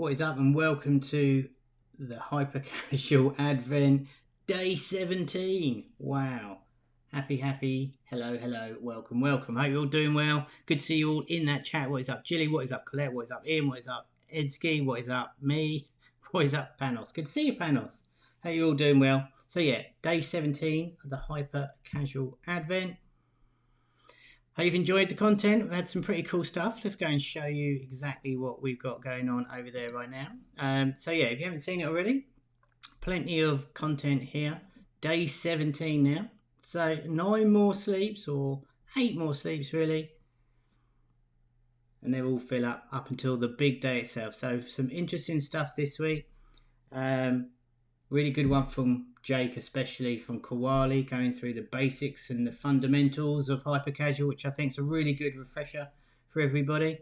What is up, and welcome to the Hyper Casual Advent Day 17. Wow. Happy. Hello. Welcome. Hope you're all doing well. Good to see you all in that chat. What is up, Jilly? What is up, Colette? What is up, Ian? What is up, Edsky? What is up, me? What is up, Panos? Good to see you, Panos. How you all doing well? So yeah, Day 17 of the Hyper Casual Advent. Hope you've enjoyed the content. We've had some pretty cool stuff. Let's go and show you exactly what we've got going on over there right now. So yeah, if you haven't seen it already, plenty of content here. Day 17 now. So 9 more sleeps, or 8 more sleeps really. And they'll all fill up until the big day itself. So some interesting stuff this week. Really good one from Jake, especially from Kwalee, going through the basics and the fundamentals of hyper casual, which I think is a really good refresher for everybody.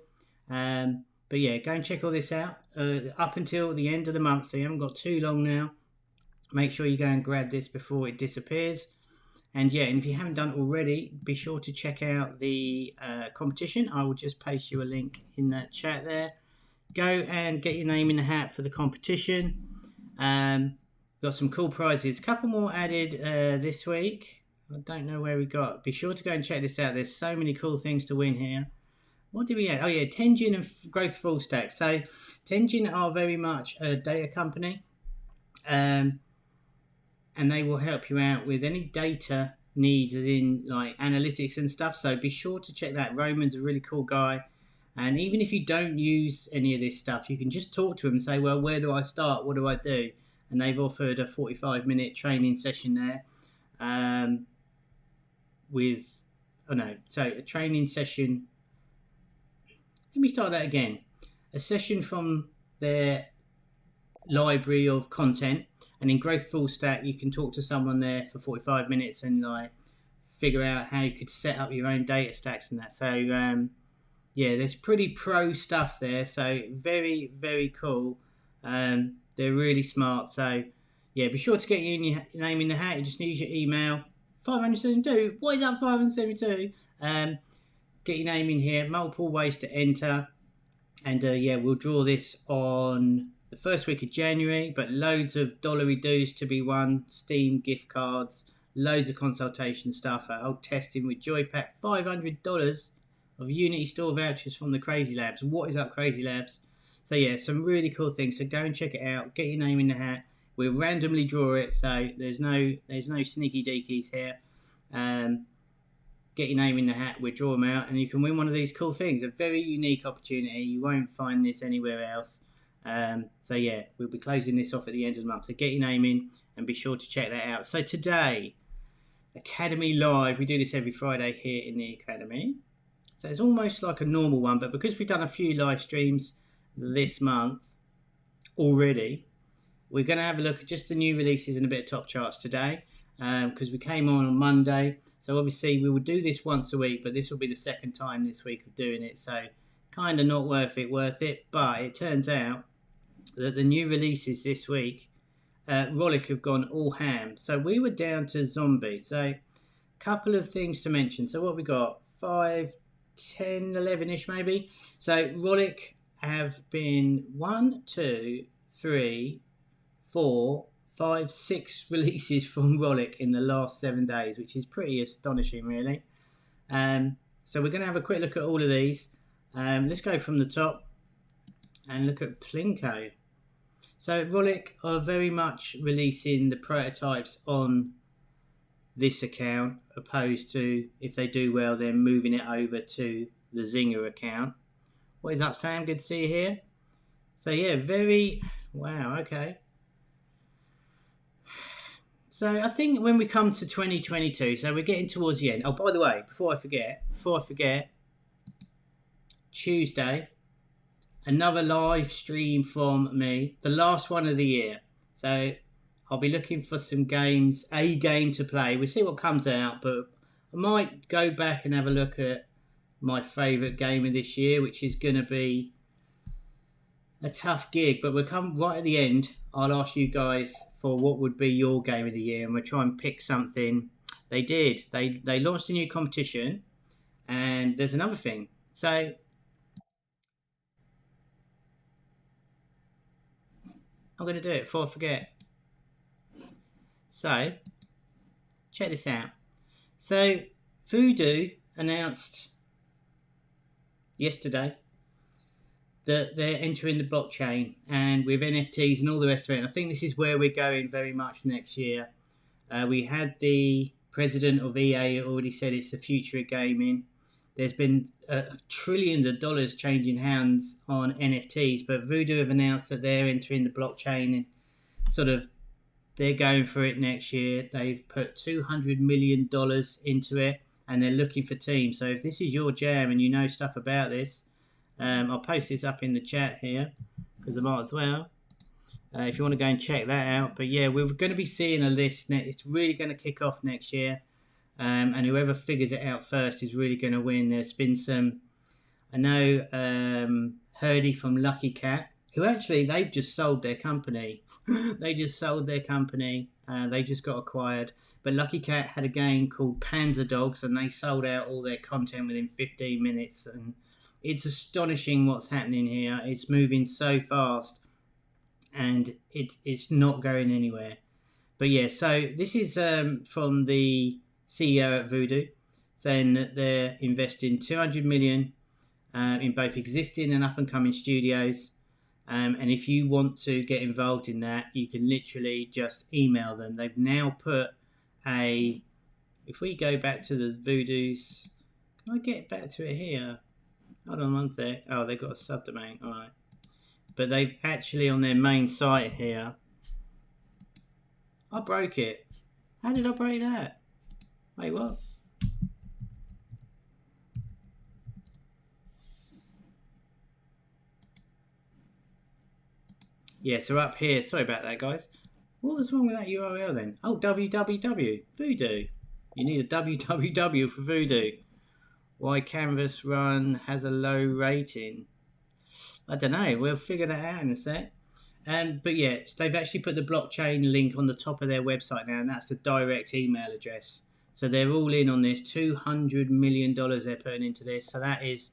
But yeah, go and check all this out up until the end of the month, so you haven't got too long now. Make sure you go and grab this before it disappears. And yeah, and if you haven't done it already, be sure to check out the competition. I will just paste you a link in that chat there. Go and get your name in the hat for the competition. Got some cool prizes. A couple more added this week. I don't know where we got. Be sure to go and check this out. There's so many cool things to win here. What did we add? Oh yeah, Tenjin and Growth Full Stack. So Tenjin are very much a data company. And they will help you out with any data needs, as in like analytics and stuff. So be sure to check that. Roman's a really cool guy. And even if you don't use any of this stuff, you can just talk to him and say, well, where do I start? What do I do? And they've offered a 45-minute training session there so a training session. Let me start that again. A session from their library of content, and in Growth Full Stack, you can talk to someone there for 45 minutes and like figure out how you could set up your own data stacks and that. So yeah, there's pretty pro stuff there. So very, very cool. They're really smart. So yeah, be sure to get your name in the hat. You just need your email. 572. What is up, 572? Get your name in here. Multiple ways to enter. And yeah, we'll draw this on the first week of January. But loads of dollary dues to be won. Steam gift cards. Loads of consultation stuff. Old testing with JoyPac. $500 of Unity store vouchers from the CrazyLabs. What is up, CrazyLabs? So yeah, some really cool things. So go and check it out. Get your name in the hat. We'll randomly draw it, so there's no sneaky deakies here. Get your name in the hat. We'll draw them out, and you can win one of these cool things. A very unique opportunity. You won't find this anywhere else. So yeah, we'll be closing this off at the end of the month. So get your name in, and be sure to check that out. So today, Academy Live. We do this every Friday here in the Academy. So it's almost like a normal one, but because we've done a few live streams this month already, we're going to have a look at just the new releases and a bit of top charts today, because we came on Monday. So obviously we will do this once a week, but this will be the second time this week of doing it, so kind of not worth it. But it turns out that the new releases this week, Rollick have gone all ham. So we were down to zombie. So a couple of things to mention. So what we got? 5, 10, 11-ish maybe. So Rollick have been 1, 2, 3, 4, 5, 6 releases from Rollick in the last 7 days, which is pretty astonishing, really. So we're going to have a quick look at all of these. Let's go from the top and look at Plinko. So Rollick are very much releasing the prototypes on this account, opposed to, if they do well, then moving it over to the Zinger account. What is up, Sam? Good to see you here. So yeah, wow, okay. So I think when we come to 2022, so we're getting towards the end. Oh, by the way, before I forget, Tuesday, another live stream from me, the last one of the year. So I'll be looking for some games, a game to play. We'll see what comes out, but I might go back and have a look at my favourite game of this year, which is going to be a tough gig. But we'll come right at the end. I'll ask you guys for what would be your game of the year, and we'll try and pick something. They did. They launched a new competition, and there's another thing. So I'm going to do it before I forget. So, check this out. So, Voodoo announced yesterday that they're entering the blockchain, and with NFTs and all the rest of it. And I think this is where we're going very much next year. We had the president of EA already said it's the future of gaming. There's been trillions of dollars changing hands on NFTs, but Voodoo have announced that they're entering the blockchain and sort of they're going for it next year. They've put $200 million into it, and they're looking for teams. So if this is your jam and you know stuff about this, I'll post this up in the chat here because I might as well. If you want to go and check that out. But yeah, we're going to be seeing a list. It's really going to kick off next year. And whoever figures it out first is really going to win. There's been some, I know Hurdy from Lucky Cat, who actually, they've just sold their company. They just sold their company. They just got acquired. But Lucky Cat had a game called Panzer Dogs, and they sold out all their content within 15 minutes. And it's astonishing what's happening here. It's moving so fast, and it's not going anywhere. But yeah, so this is from the CEO at Voodoo, saying that they're investing $200 million in both existing and up-and-coming studios. And if you want to get involved in that, you can literally just email them. They've now put a... If we go back to the Voodoo's... Can I get back to it here? Hold on one sec. Oh, they've got a subdomain. All right. But they've actually, on their main site here... I broke it. How did I break that? Wait, what? Yeah, so up here, sorry about that, guys. What was wrong with that URL then? Oh, www, Voodoo. You need a www for Voodoo. Why Canvas Run has a low rating? I don't know. We'll figure that out in a sec. But yeah, they've actually put the blockchain link on the top of their website now, and that's the direct email address. So they're all in on this. $200 million they're putting into this. So that is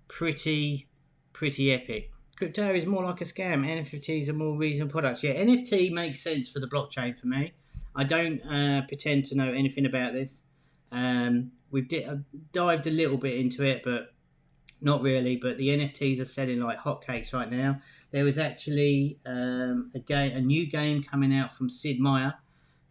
pretty epic. Crypto is more like a scam. NFTs are more reasonable products. Yeah, NFT makes sense for the blockchain for me. I don't pretend to know anything about this. We've dived a little bit into it, but not really. But the NFTs are selling like hotcakes right now. There was actually a new game coming out from Sid Meier,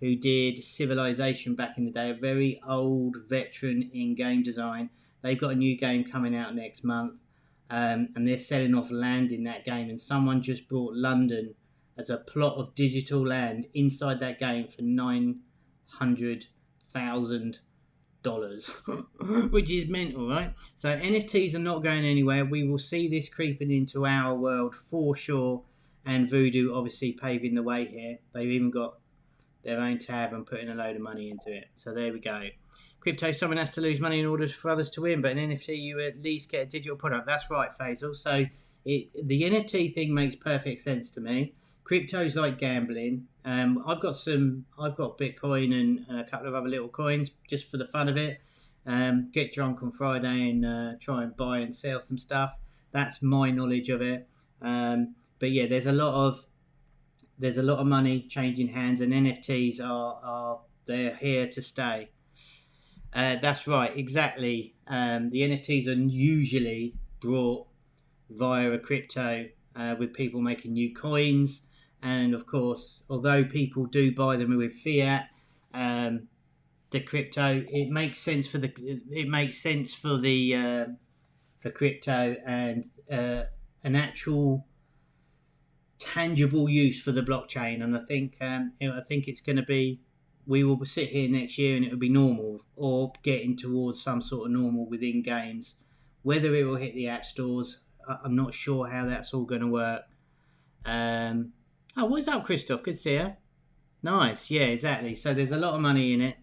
who did Civilization back in the day, a very old veteran in game design. They've got a new game coming out next month. And they're selling off land in that game, and someone just brought London as a plot of digital land inside that game for $900,000, which is mental, right? So NFTs are not going anywhere. We will see this creeping into our world for sure, and Voodoo obviously paving the way here. They've even got their own tab and putting a load of money into it. So there we go. Crypto, someone has to lose money in order for others to win, but an NFT, you at least get a digital product. That's right, Faisal. So the NFT thing makes perfect sense to me. Crypto's like gambling. I've got Bitcoin and a couple of other little coins just for the fun of it. Get drunk on Friday and try and buy and sell some stuff. That's my knowledge of it. But yeah, there's a lot of money changing hands, and NFTs are they're here to stay. That's right, exactly. The NFTs are usually brought via a crypto with people making new coins, and of course, although people do buy them with fiat, the crypto it makes sense for the crypto and an actual tangible use for the blockchain. And I think it's going to be. We will sit here next year and it will be normal, or getting towards some sort of normal within games. Whether it will hit the app stores, I'm not sure how that's all going to work. What's up, Christoph? Good to see you. Nice, yeah, exactly. So there's a lot of money in it.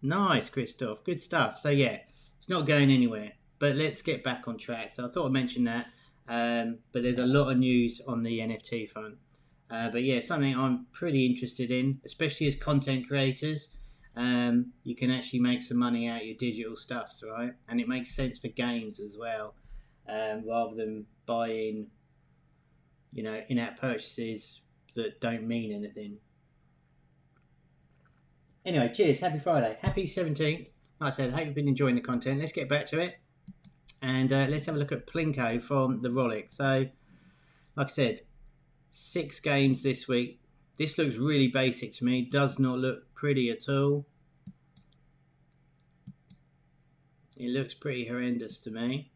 Nice, Christoph. Good stuff. So yeah, it's not going anywhere. But let's get back on track. So I thought I'd mention that. But there's a lot of news on the NFT front. But yeah, something I'm pretty interested in, especially as content creators. You can actually make some money out of your digital stuffs, right? And it makes sense for games as well, rather than buying you know, in-app purchases that don't mean anything. Anyway, cheers. Happy Friday. Happy 17th. Like I said, I hope you've been enjoying the content. Let's get back to it. And let's have a look at Plinko from the Rollick. So, like I said, 6 games this week. This looks really basic to me. Does not look pretty at all. It looks pretty horrendous to me.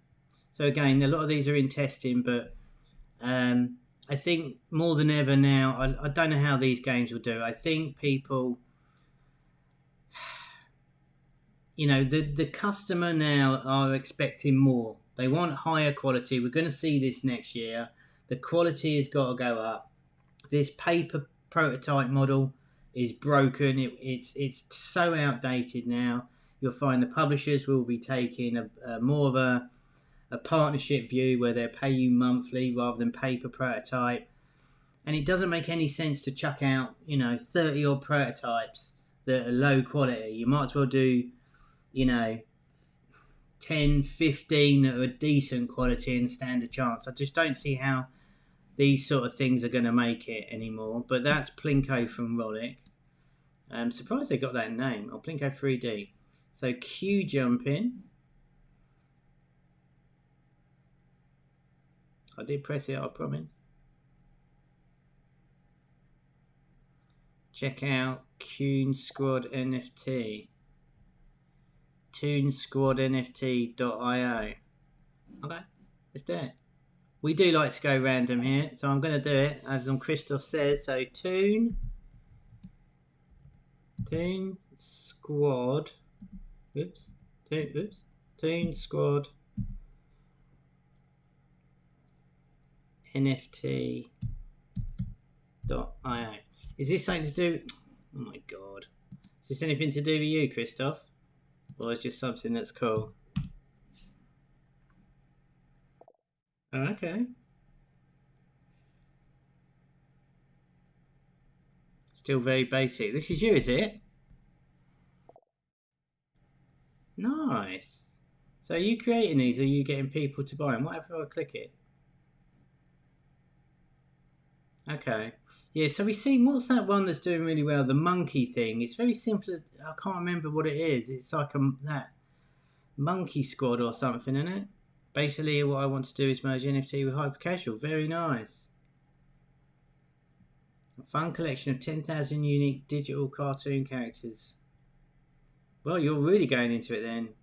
So again, a lot of these are in testing, but I think more than ever now, I don't know how these games will do. I think people, you know, the customer now are expecting more. They want higher quality. We're going to see this next year. The quality has got to go up. This paper prototype model is broken. It's so outdated now. You'll find the publishers will be taking a more of a partnership view where they'll pay you monthly rather than paper prototype. And it doesn't make any sense to chuck out, you know, 30 odd prototypes that are low quality. You might as well do, you know, 10, 15 that are decent quality and stand a chance. I just don't see how these sort of things are going to make it anymore. But that's Plinko from Rollick. I'm surprised they got that name. Oh, Plinko 3D. So Q jumping. I did press it, I promise. Check out Coon Squad NFT. toonsquadnft.io. Okay, let's do it. We do like to go random here, so I'm going to do it as Christoph says. So Toon Squad. Toon Squad NFT.io. Is this something to do? Oh my god. Is this anything to do with you, Christoph? Or is it just something that's cool? Oh, okay. Still very basic. This is you, is it? Nice. So are you creating these or are you getting people to buy them? What if I click it? Okay. Yeah, so we've seen, what's that one that's doing really well? The monkey thing. It's very simple. I can't remember what it is. It's like that monkey squad or something, isn't it? Basically, what I want to do is merge NFT with Hyper Casual. Very nice. A fun collection of 10,000 unique digital cartoon characters. Well, you're really going into it then.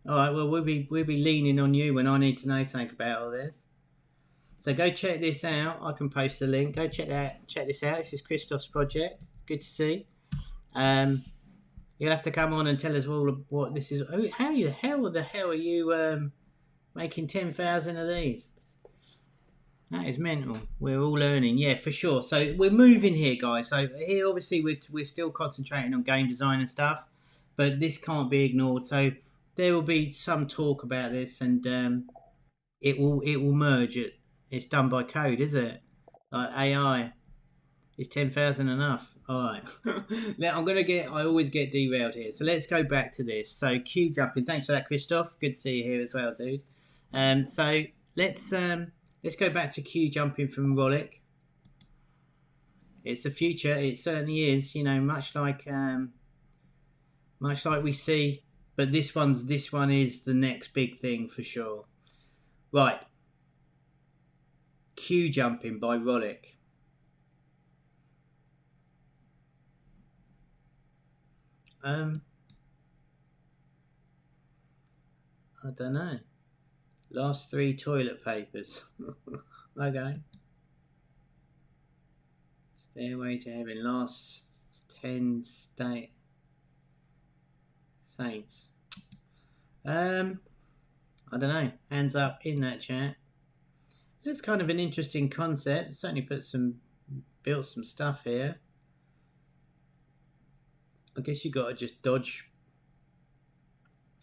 All right. Well, we'll be leaning on you when I need to know something about all this. So go check this out. I can post the link. Go check this out. This is Christoph's project. Good to see. You'll have to come on and tell us all what this is. How the hell are you making 10,000 of these? That is mental. We're all learning, yeah, for sure. So we're moving here, guys. So here, obviously, we're still concentrating on game design and stuff, but this can't be ignored. So there will be some talk about this, and it will merge. It's done by code, is it? Like AI. Is 10,000 enough? All right. Now I always get derailed here. So let's go back to this. So Q jumping. Thanks for that, Christoph. Good to see you here as well, dude. So let's go back to Q jumping from Rollick. It's the future. It certainly is. You know, much like we see, but this one is the next big thing for sure. Right. Q jumping by Rollick. I don't know. Last 3 toilet papers. Okay. Stairway to Heaven. Last 10 saints. I don't know. Hands up in that chat. It's kind of an interesting concept. Certainly built some stuff here. I guess you got to just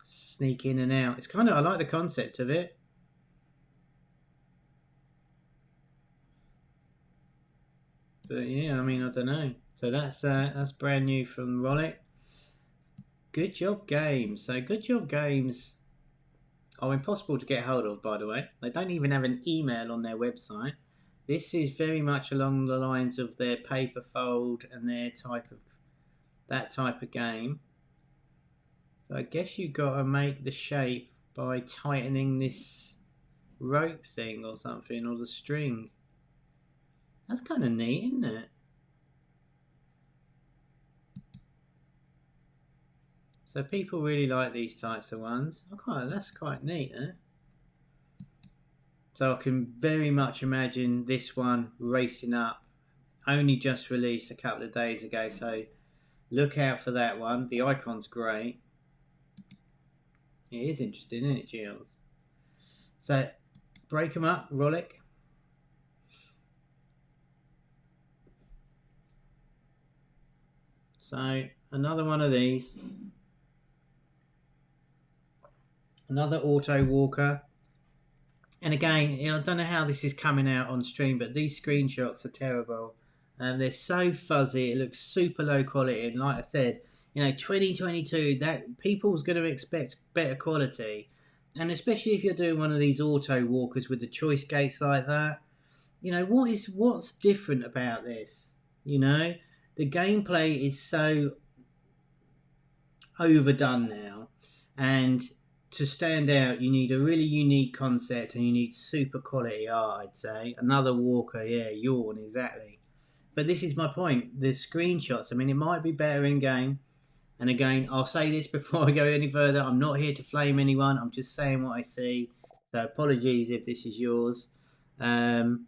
sneak in and out. It's kind of, I like the concept of it. But yeah, I mean, I don't know. So that's brand new from Rollick. Good Job Games. So Good Job Games are impossible to get hold of, by the way. They don't even have an email on their website. This is very much along the lines of their paper fold and their that type of game. So I guess you've got to make the shape by tightening this rope thing or something, or the string. That's kind of neat, isn't it? So people really like these types of ones. That's quite neat, eh? So I can very much imagine this one racing up. Only just released a couple of days ago, so look out for that one. The icon's great. It is interesting, isn't it, Giles? So break them up, Rollick. So another one of these. Another auto walker. And again, I don't know how this is coming out on stream, but these screenshots are terrible. They're so fuzzy. It looks super low quality. And like I said, 2022, that people's going to expect better quality. And especially if you're doing one of these auto walkers with the choice gates like that, what's different about this? The gameplay is so overdone now, and to stand out, you need a really unique concept, and you need super quality art, I'd say. Another walker, yeah, yawn, exactly. But this is my point. The screenshots, it might be better in game. And again, I'll say this before I go any further. I'm not here to flame anyone. I'm just saying what I see. So apologies if this is yours. What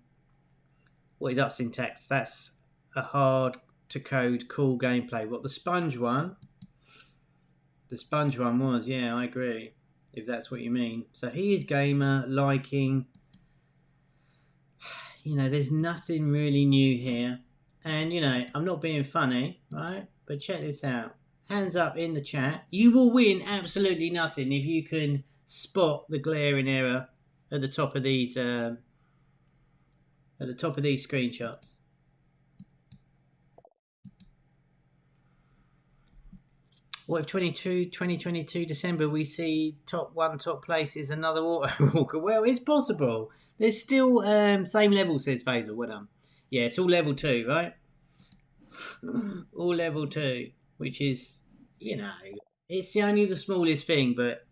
is up, Syntax? That's a hard to code, cool gameplay. What, the sponge one? The sponge one was, yeah, I agree. If that's what you mean. So he is gamer, liking. There's nothing really new here. And, I'm not being funny, right? But check this out. Hands up in the chat. You will win absolutely nothing if you can spot the glaring error at the top of these screenshots. What if 2022 December we see top place is another auto walker? Well, it's possible. There's still same level, says Faisal. Well done. Yeah, it's all level 2, right? All level 2, which is, it's only the smallest thing, but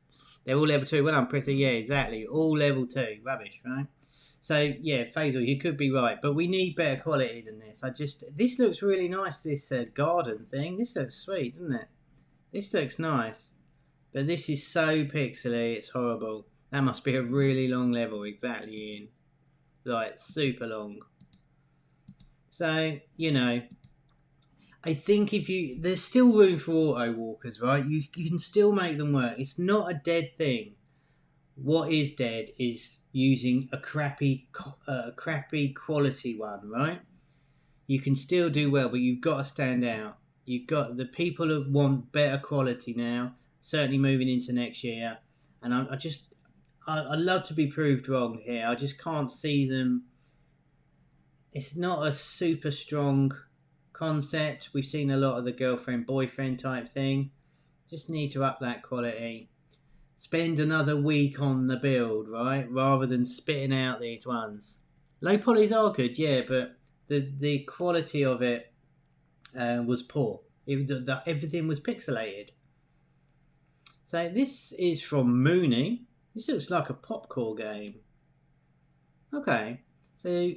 they're all level 2. Well done, Pritha. Yeah, exactly. All level 2. Rubbish, right? So, yeah, Faisal, you could be right. But we need better quality than this. This looks really nice, this garden thing. This looks sweet, doesn't it? This looks nice. But this is so pixely, it's horrible. That must be a really long level, exactly, Ian. Like, super long. So, I think there's still room for auto walkers, right? You can still make them work. It's not a dead thing. What is dead is using a crappy quality one, right? You can still do well, but you've got to stand out. You've got the people who want better quality now, certainly moving into next year. And I'd love to be proved wrong here. I just can't see them. It's not a super strong concept. We've seen a lot of the girlfriend-boyfriend type thing. Just need to up that quality. Spend another week on the build, right? Rather than spitting out these ones. Low polys are good, yeah, but the quality of it was poor. Everything was pixelated. So this is from Moonee. This looks like a popcorn game. Okay, so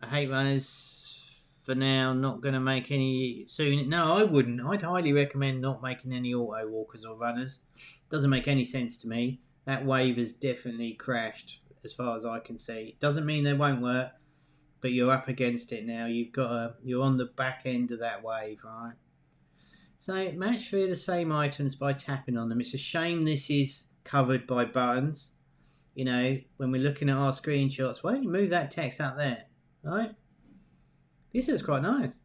I hate runners for now. Not going to make any soon. No, I wouldn't. I'd highly recommend not making any auto walkers or runners. Doesn't make any sense to me. That wave has definitely crashed as far as I can see. Doesn't mean they won't work, but you're up against it now. You're on the back end of that wave, right? So match 3 of the same items by tapping on them. It's a shame this is covered by buttons. When we're looking at our screenshots, why don't you move that text up there, right? This is quite nice.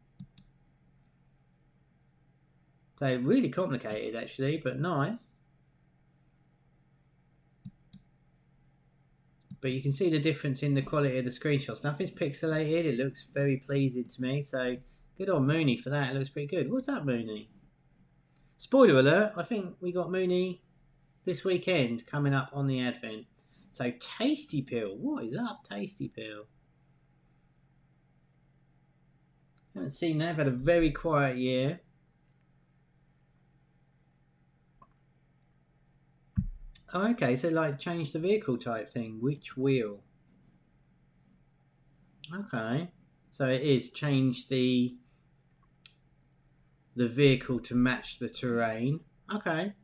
So really complicated actually, but nice. But you can see the difference in the quality of the screenshots. Nothing's pixelated. It looks very pleasing to me. So good on Moonee for that. It looks pretty good. What's that, Moonee? Spoiler alert. I think we got Moonee this weekend coming up on the Advent. So Tasty Pill, what is up, Tasty Pill? Haven't seen that. I've had a very quiet year. Oh, okay. So like change the vehicle type thing. Which wheel? Okay. So it is change the vehicle to match the terrain. Okay.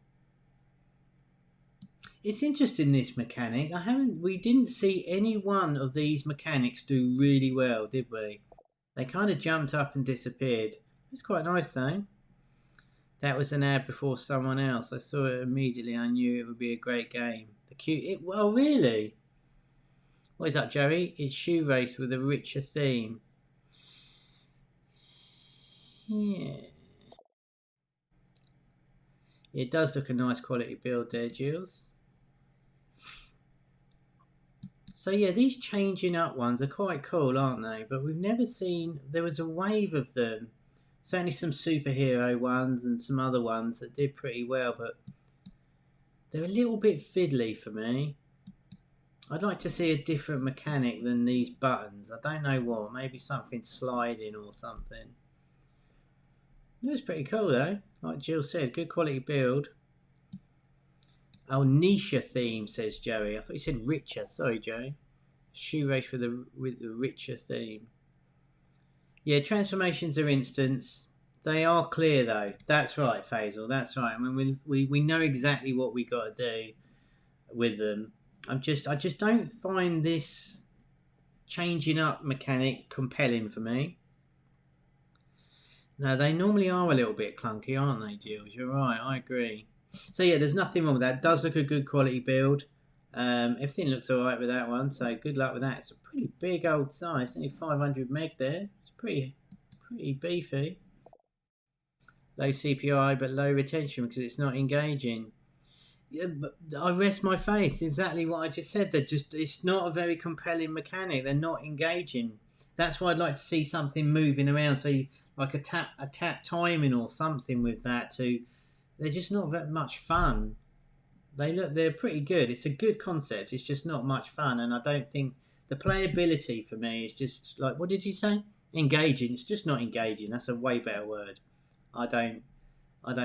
It's interesting, this mechanic. We didn't see any one of these mechanics do really well, did we? They kind of jumped up and disappeared. It's quite nice though. That was an ad before someone else. I saw it immediately. I knew it would be a great game. Well, really? What is up, Jerry? It's Shoe Race with a richer theme. Yeah. It does look a nice quality build there, Jules. So yeah, these changing up ones are quite cool, aren't they? But we've never seen... There was a wave of them. Certainly some superhero ones and some other ones that did pretty well, but they're a little bit fiddly for me. I'd like to see a different mechanic than these buttons. I don't know what. Maybe something sliding or something. It was pretty cool though. Like Jill said, good quality build. Oh, niche theme, says Joey. I thought you said richer. Sorry, Joey. Shoe Race with a richer theme. Yeah, transformations are instants. They are clear though. That's right, Faisal. That's right. I mean, we know exactly what we got to do with them. I just don't find this changing up mechanic compelling for me. No, they normally are a little bit clunky, aren't they, Jules? You're right. I agree. So yeah, there's nothing wrong with that. It does look a good quality build. Everything looks all right with that one. So good luck with that. It's a pretty big old size. Only 500 meg there. It's pretty beefy. Low CPI but low retention because it's not engaging. Yeah, but I rest my faith. Exactly what I just said. It's not a very compelling mechanic. They're not engaging. That's why I'd like to see something moving around. So you, like a tap timing or something with that too. They're just not that much fun. They're pretty good. It's a good concept. It's just not much fun, and I don't think the playability for me is just like, what did you say? Engaging. It's just not engaging. That's a way better word. I don't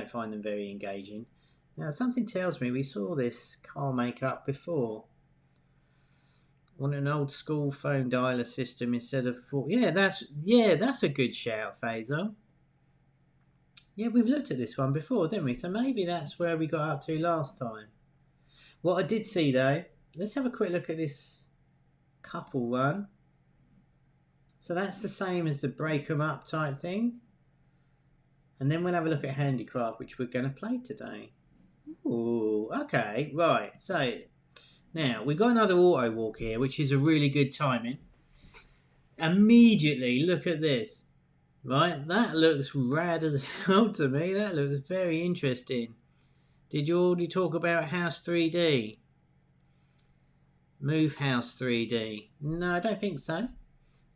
find them very engaging. Now something tells me we saw this car makeup before on an old school phone dialer system instead of that's a good shout, Faisal. Yeah, we've looked at this one before, didn't we? So maybe that's where we got up to last time. What I did see though, let's have a quick look at this couple one. So that's the same as the break 'em up type thing. And then we'll have a look at Handicraft, which we're going to play today. Ooh, okay, right. So now we've got another auto walk here, which is a really good timing. Immediately, look at this. Right, that looks rad as hell to me. That looks very interesting. Did you already talk about House 3D? Move House 3D. No, I don't think so.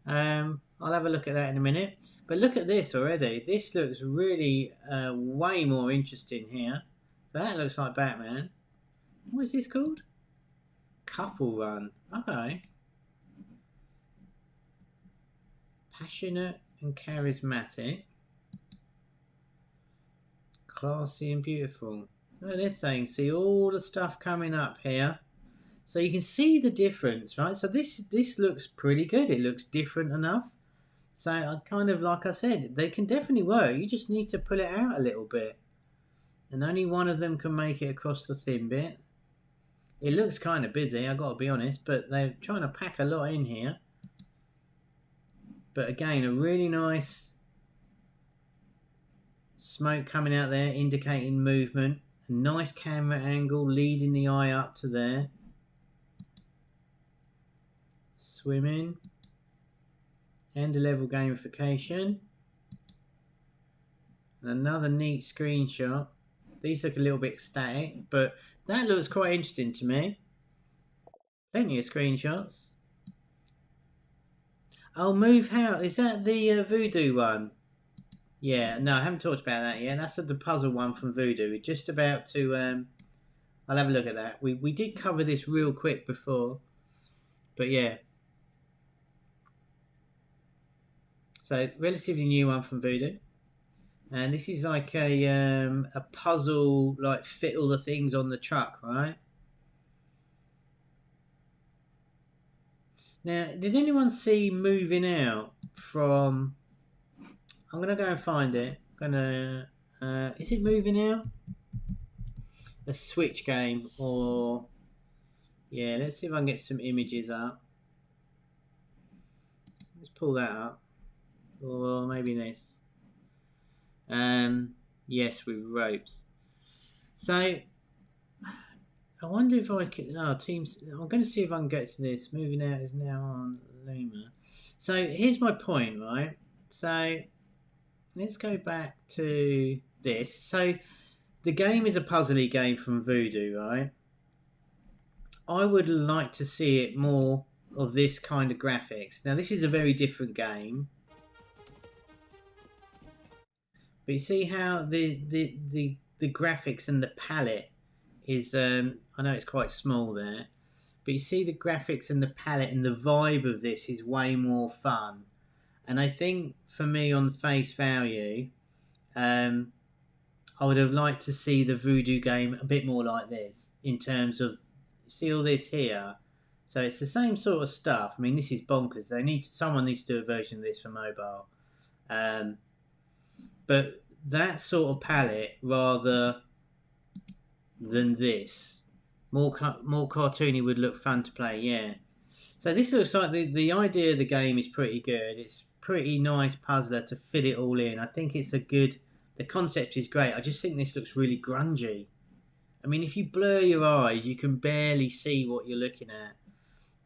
I'll have a look at that in a minute. But look at this already. This looks really way more interesting here. So that looks like Batman. What is this called? Couple Run. Okay. Passionate and charismatic. Classy and beautiful. Look at this thing. See all the stuff coming up here. So you can see the difference, right? So this looks pretty good. It looks different enough. So I kind of, like I said, they can definitely work. You just need to pull it out a little bit. And only one of them can make it across the thin bit. It looks kind of busy, I've got to be honest, but they're trying to pack a lot in here. But again, a really nice smoke coming out there, indicating movement. A nice camera angle leading the eye up to there. Swimming. End of level gamification. And another neat screenshot. These look a little bit static, but that looks quite interesting to me. Plenty of screenshots. Oh, Move House. Is that the Voodoo one? Yeah, no, I haven't talked about that yet. That's the puzzle one from Voodoo. We're just about to I'll have a look at that. We did cover this real quick before, but yeah. So relatively new one from Voodoo, and this is like a puzzle, like fit all the things on the truck, right? Now, did anyone see Moving Out from? I'm gonna go and find it. Is it Moving Out? A Switch game, or yeah? Let's see if I can get some images up. Let's pull that up, or maybe this. Yes, with ropes. So I wonder if I can. Oh, teams. I'm going to see if I can get to this. Moving Out is now on Luma. So here's my point, right? So let's go back to this. So the game is a puzzly game from Voodoo, right? I would like to see it more of this kind of graphics. Now this is a very different game, but you see how the graphics and the palette is. I know it's quite small there, but you see the graphics and the palette and the vibe of this is way more fun. And I think for me, on face value, I would have liked to see the Voodoo game a bit more like this in terms of, see all this here. So it's the same sort of stuff. I mean, this is bonkers. Someone needs to do a version of this for mobile. But that sort of palette rather than this, more cartoony would look fun to play. Yeah. So this looks like the idea of the game is pretty good. It's pretty nice puzzler to fit it all in. I think it's the concept is great. I just think this looks really grungy. I mean, if you blur your eyes, you can barely see what you're looking at.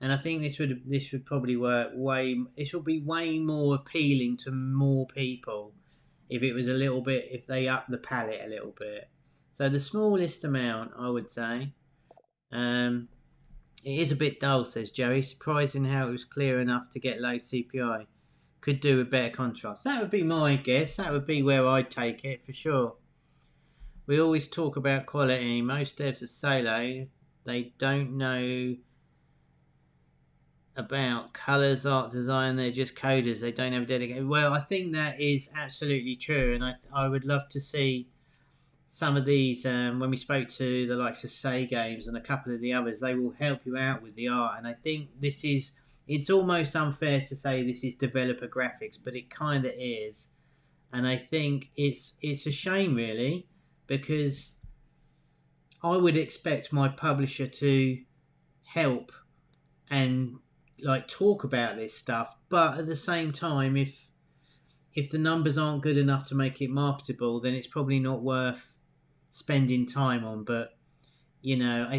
And I think this would probably work this would be way more appealing to more people if it was if they up the palette a little bit. So the smallest amount, I would say. It is a bit dull, says Joey. Surprising how it was clear enough to get low CPI. Could do with better contrast. That would be my guess. That would be where I'd take it for sure. We always talk about quality. Most devs are solo. They don't know about colours, art design. They're just coders. They don't have a dedicated. Well, I think that is absolutely true, and I would love to see some of these. When we spoke to the likes of SayGames and a couple of the others, they will help you out with the art. And I think it's almost unfair to say this is developer graphics, but it kind of is. And I think it's a shame, really, because I would expect my publisher to help and like talk about this stuff, but at the same time, if the numbers aren't good enough to make it marketable, then it's probably not worth spending time on. But you know,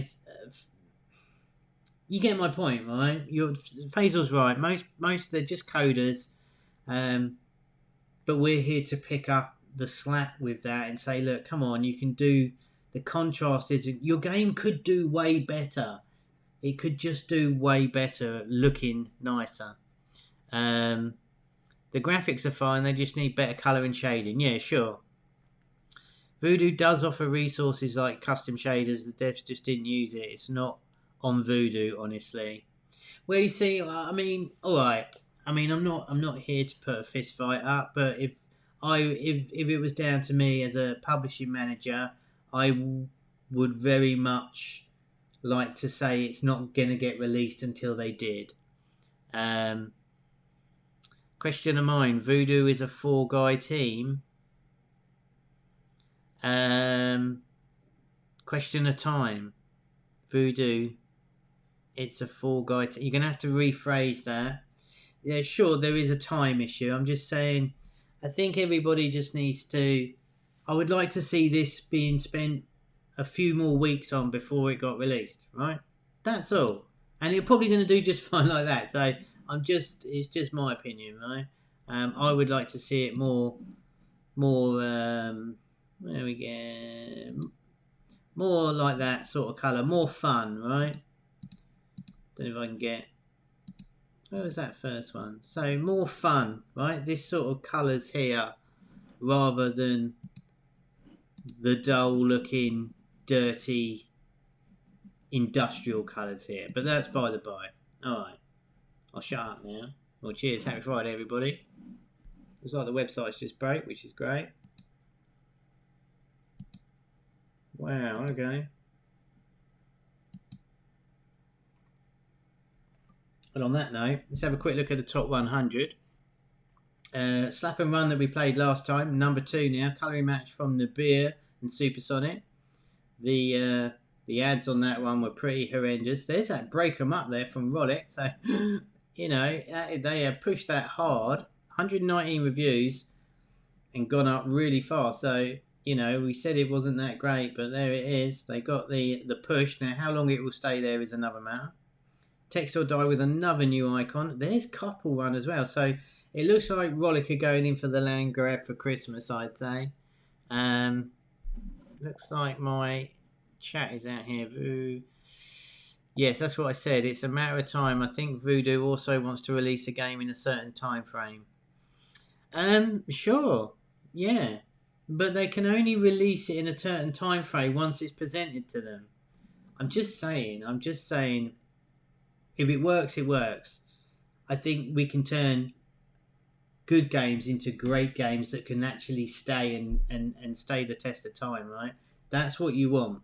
you get my point, right? Faisal's right. Most they're just coders, but we're here to pick up the slack with that and say, look, come on, you can do. The contrast is your game could do way better. It could just do way better, looking nicer. The graphics are fine. They just need better colour and shading. Yeah, sure. Voodoo does offer resources like custom shaders. The devs just didn't use it. It's not on Voodoo, honestly. Well, you see, I mean, all right. I mean, I'm not here to put a fist fight up, but if it was down to me as a publishing manager, I would very much like to say it's not going to get released until they did. Question of mine: Voodoo is a 4-guy team. Question of time: Voodoo, it's a 4-guy team. You're going to have to rephrase that. Yeah, sure, there is a time issue. I'm just saying, I think everybody just needs to. I would like to see this being spent a few more weeks on before it got released, right? That's all. And you're probably going to do just fine like that. So it's just my opinion, right? I would like to see it more, there we go, more like that sort of colour, more fun, right? Don't know if I can get, where was that first one? So more fun, right? This sort of colours here, rather than the dull looking, dirty industrial colours here, but that's by the by. Alright, I'll shut up now. Well, cheers, happy Friday everybody. Looks like the website's just broke, which is great. Wow, okay. But on that note, let's have a quick look at the top 100. Slap and Run that we played last time, number 2 now. Colouring match from Nibiru and Supersonic. The ads on that one were pretty horrendous. There's that break 'em up there from Rolex. So, you know, they have pushed that hard. 119 reviews and gone up really fast. So, you know, we said it wasn't that great, but there it is. They got the push. Now, how long it will stay there is another matter. Text or Die with another new icon. There's Couple Run as well. So, it looks like Rollick are going in for the land grab for Christmas, I'd say. Looks like my chat is out here. Yes, that's what I said. It's a matter of time. I think Voodoo also wants to release a game in a certain time frame. Sure. Yeah. But they can only release it in a certain time frame once it's presented to them. I'm just saying. If it works, it works. I think we can turn good games into great games that can actually stay and stay the test of time, right? That's what you want.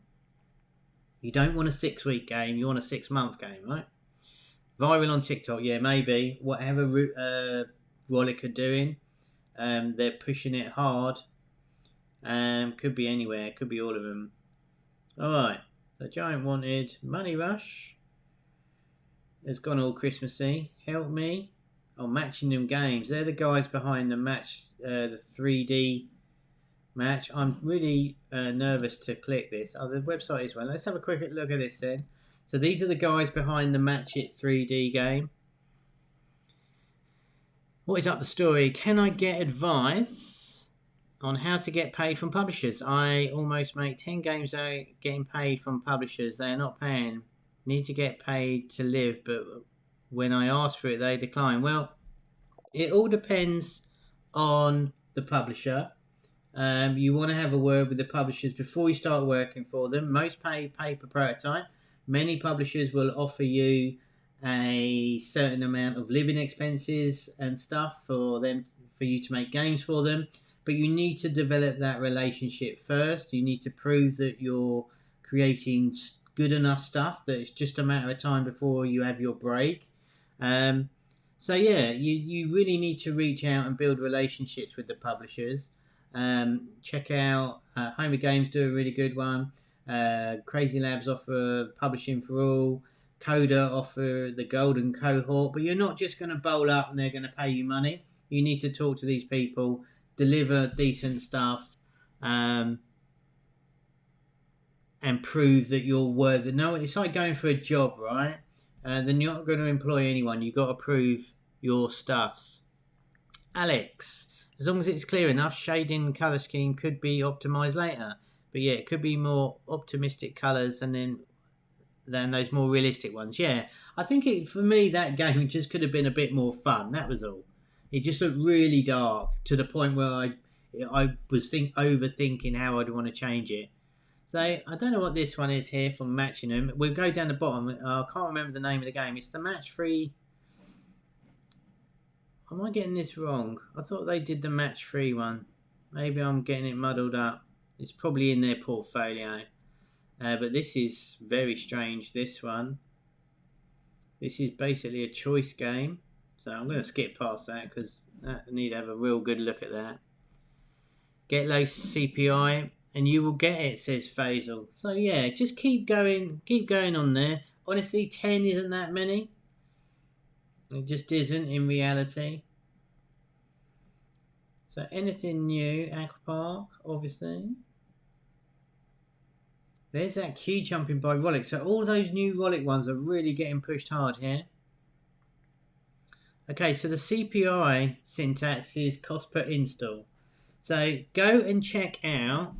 You don't want a 6-week game, you want a 6-month game, right? Viral on TikTok, yeah, maybe. Whatever Rollick are doing, they're pushing it hard. Could be anywhere, could be all of them. Alright, so Giant Wanted, Money Rush has gone all Christmassy. Help Me. Oh, Matching Them Games. They're the guys behind the match, the 3D match. I'm really nervous to click this. Oh, the website is well. Let's have a quick look at this then. So these are the guys behind the Match It 3D game. What is up the story? Can I get advice on how to get paid from publishers? I almost make 10 games out getting paid from publishers. They are not paying. Need to get paid to live, but when I ask for it, they decline. Well, it all depends on the publisher. You want to have a word with the publishers before you start working for them. Most pay per prototype. Many publishers will offer you a certain amount of living expenses and stuff for you to make games for them. But you need to develop that relationship first. You need to prove that you're creating good enough stuff that it's just a matter of time before you have your break. So yeah, you really need to reach out and build relationships with the publishers. Check out Homa Games do a really good one. CrazyLabs offer Publishing for All. Coda offer the Golden Cohort. But you're not just going to bowl up and they're going to pay you money. You need to talk to these people, deliver decent stuff, and prove that you're worth it. No, it's like going for a job, right? Then you're not going to employ anyone. You've got to prove your stuffs. Alex, as long as it's clear enough, shading and colour scheme could be optimised later. But yeah, it could be more optimistic colours than those more realistic ones. Yeah, I think for me, that game just could have been a bit more fun. That was all. It just looked really dark to the point where I was overthinking how I'd want to change it. So, I don't know what this one is here from Matching Them. We'll go down the bottom. I can't remember the name of the game. It's the Match Free. Am I getting this wrong? I thought they did the Match Free one. Maybe I'm getting it muddled up. It's probably in their portfolio. But this is very strange, this one. This is basically a choice game. So, I'm going to skip past that because I need to have a real good look at that. Get low CPI. And you will get it, says Faisal. So yeah, just keep going on there. Honestly, 10 isn't that many. It just isn't in reality. So anything new, Aquapark, obviously. There's that key jumping by Rollick. So all those new Rollick ones are really getting pushed hard here. Okay, so the CPI syntax is cost per install. So go and check out.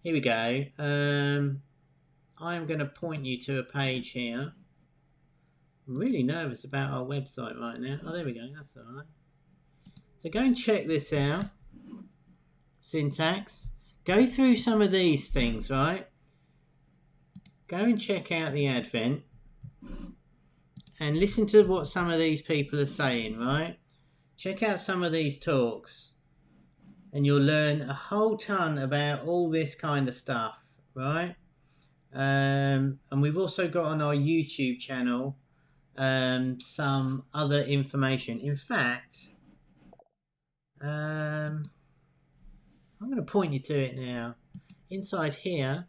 Here we go. I'm going to point you to a page here. I'm really nervous about our website right now. Oh, there we go. That's all right. So go and check this out. Syntax. Go through some of these things, right? go and check out the Advent and listen to what some of these people are saying, right? Check out some of these talks and you'll learn a whole ton about all this kind of stuff, right? And we've also got on our YouTube channel some other information. In fact, I'm going to point you to it now. Inside here,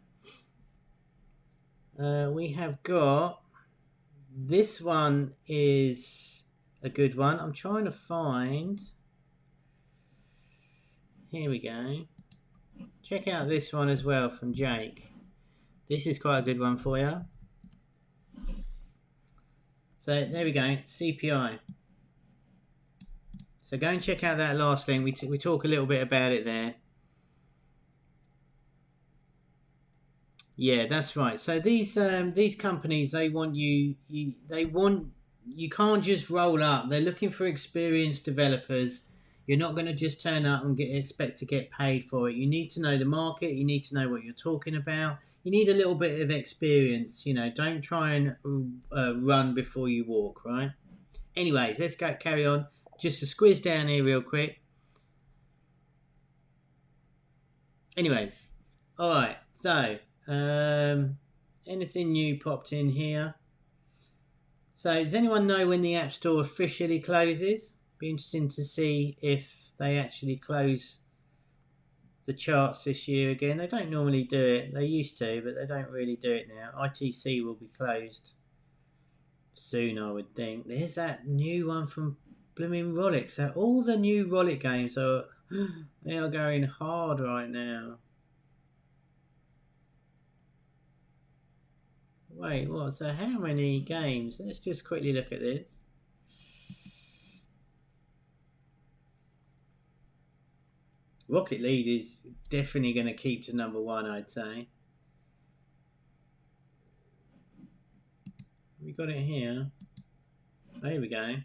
we have got, this one is a good one. I'm trying to find, here we go. Check out this one as well from Jake. This is quite a good one for you. So there we go, CPI. So go and check out that last thing. We talk a little bit about it there. Yeah, that's right. So these companies, they want you can't just roll up. They're looking for experienced developers. You're not going to just turn up and expect to get paid for it. You need to know the market. You need to know what you're talking about. You need a little bit of experience. You know, don't try and run before you walk, right? Anyways, let's carry on. Just to squeeze down here real quick. Anyways, all right. So, anything new popped in here? So, does anyone know when the App Store officially closes? Be interesting to see if they actually close the charts this year again. They don't normally do it. They used to, but they don't really do it now. ITC will be closed soon, I would think. There's that new one from blooming Rollick. So all the new Rollick games are going hard right now. Wait, what? So how many games? Let's just quickly look at this. Rocket League is definitely going to keep to number one, I'd say. We got it here. There we go.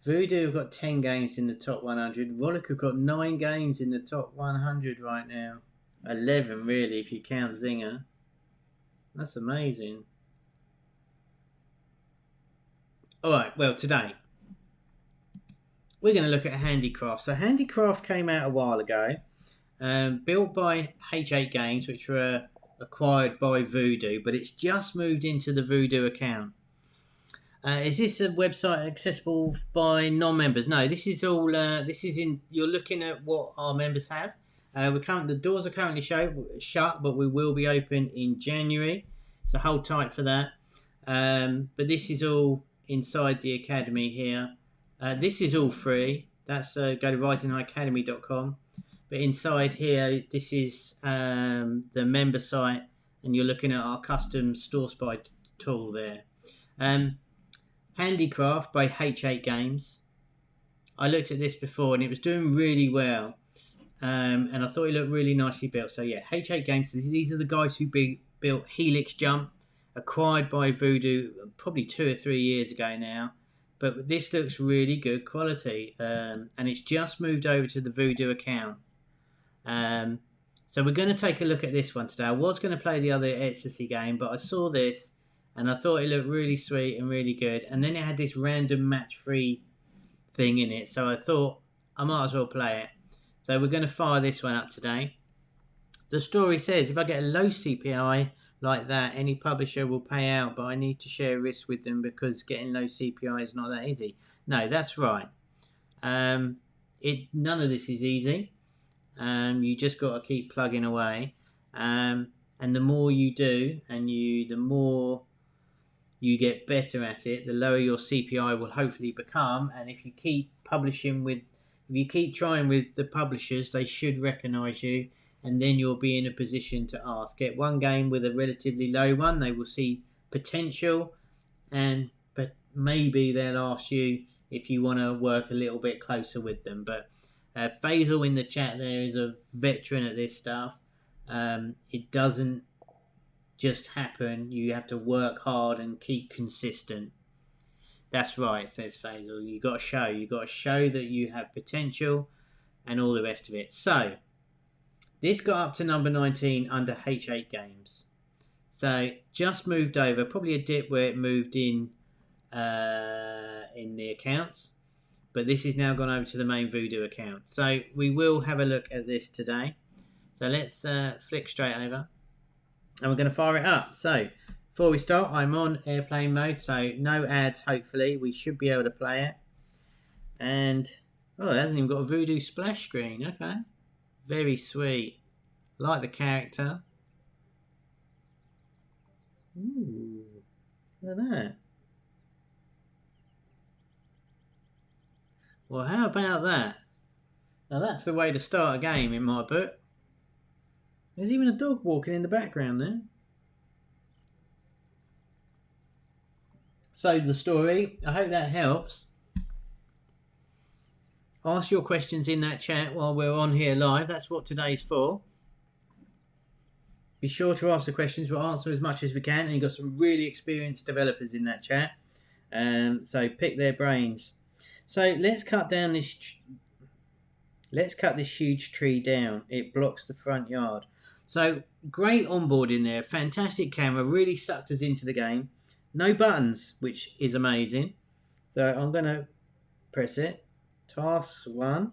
Voodoo have got 10 games in the top 100. Rollick have got 9 games in the top 100 right now. 11 really, if you count Zinger. That's amazing. Alright, well, today we're going to look at Handicraft. So Handicraft came out a while ago, built by H8 Games, which were acquired by Voodoo, but it's just moved into the Voodoo account. Is this a website accessible by non-members? No, this is all. You're looking at what our members have. The doors are currently shut, but we will be open in January, so hold tight for that. But this is all inside the academy here. This is all free. That's go to RisingHighAcademy.com. But inside here, this is the member site, and you're looking at our custom store spy tool there. Handicraft by H8 Games. I looked at this before, and it was doing really well. And I thought it looked really nicely built. So yeah, H8 Games. These are the guys who built Helix Jump, acquired by Voodoo probably 2 or 3 years ago now. But this looks really good quality, and it's just moved over to the Voodoo account. So we're going to take a look at this one today. I was going to play the other Ecstasy game, but I saw this and I thought it looked really sweet and really good. And then it had this random match-free thing in it, so I thought I might as well play it. So we're going to fire this one up today. The story says, if I get a low CPI like that, any publisher will pay out, but I need to share risk with them because getting low CPI is not that easy. No, that's right. None of this is easy. You just got to keep plugging away. And the more you do, and the more you get better at it, the lower your CPI will hopefully become. And if you keep trying with the publishers, they should recognise you. And then you'll be in a position to ask. Get one game with a relatively low one, they will see potential, but maybe they'll ask you if you want to work a little bit closer with them. But Faisal in the chat there is a veteran at this stuff. It doesn't just happen. You have to work hard and keep consistent. That's right, says Faisal. You've got to show that you have potential and all the rest of it. So This got up to number 19 under H8 games. So just moved over, probably a dip where it moved in the accounts. But this is now gone over to the main Voodoo account. So we will have a look at this today. So let's flick straight over. And we're going to fire it up. So before we start, I'm on airplane mode. So no ads, hopefully. We should be able to play it. And, oh, it hasn't even got a Voodoo splash screen. Okay. Very sweet. Like the character. Ooh, look at that. Well, how about that? Now that's the way to start a game in my book. There's even a dog walking in the background there. So the story, I hope that helps. Ask your questions in that chat while we're on here live. That's what today's for. Be sure to ask the questions. We'll answer as much as we can. And you've got some really experienced developers in that chat. So pick their brains. So let's cut down this. Let's cut this huge tree down. It blocks the front yard. So great onboarding there. Fantastic camera. Really sucked us into the game. No buttons, which is amazing. So I'm going to press it. Task 1.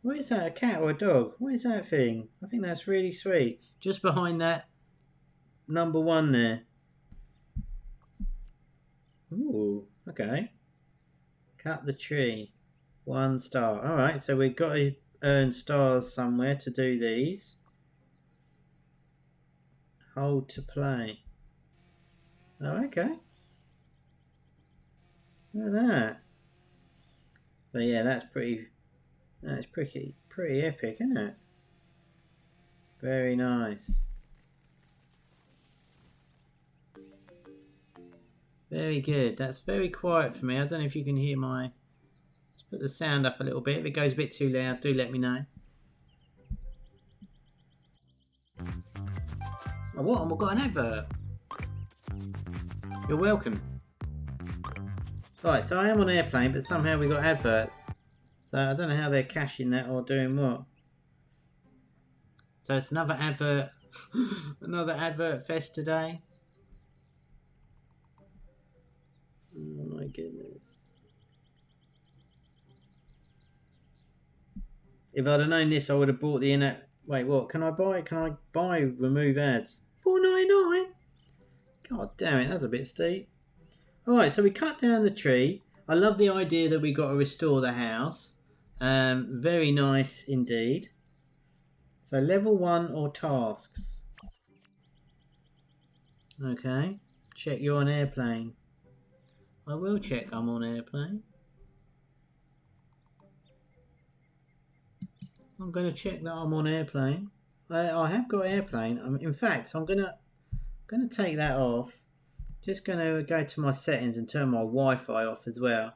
What is that? A cat or a dog? What is that thing? I think that's really sweet. Just behind that number 1 there. Ooh, okay. Cut the tree. 1 star. Alright, so we've got to earn stars somewhere to do these. Hold to play. Oh, okay. Look at that. So yeah, that's pretty epic, isn't it? Very nice. Very good. That's very quiet for me. I don't know if you can hear my... Let's put the sound up a little bit. If it goes a bit too loud, do let me know. Oh, what? I've got an advert. You're welcome. Right, so I am on airplane, but somehow we got adverts. So I don't know how they're caching that or doing what. So it's another advert, another advert fest today. Oh my goodness. If I'd have known this, I would have bought the in-app. Wait, what? Can I buy remove ads? $4.99? God damn it, that's a bit steep. Alright, so we cut down the tree. I love the idea that we got to restore the house. Very nice indeed. So level 1 or tasks. Okay. Check you're on airplane. I will check I'm on airplane. I'm going to check that I'm on airplane. I have got airplane. In fact, I'm going to take that off. Just going to go to my settings and turn my Wi-Fi off as well.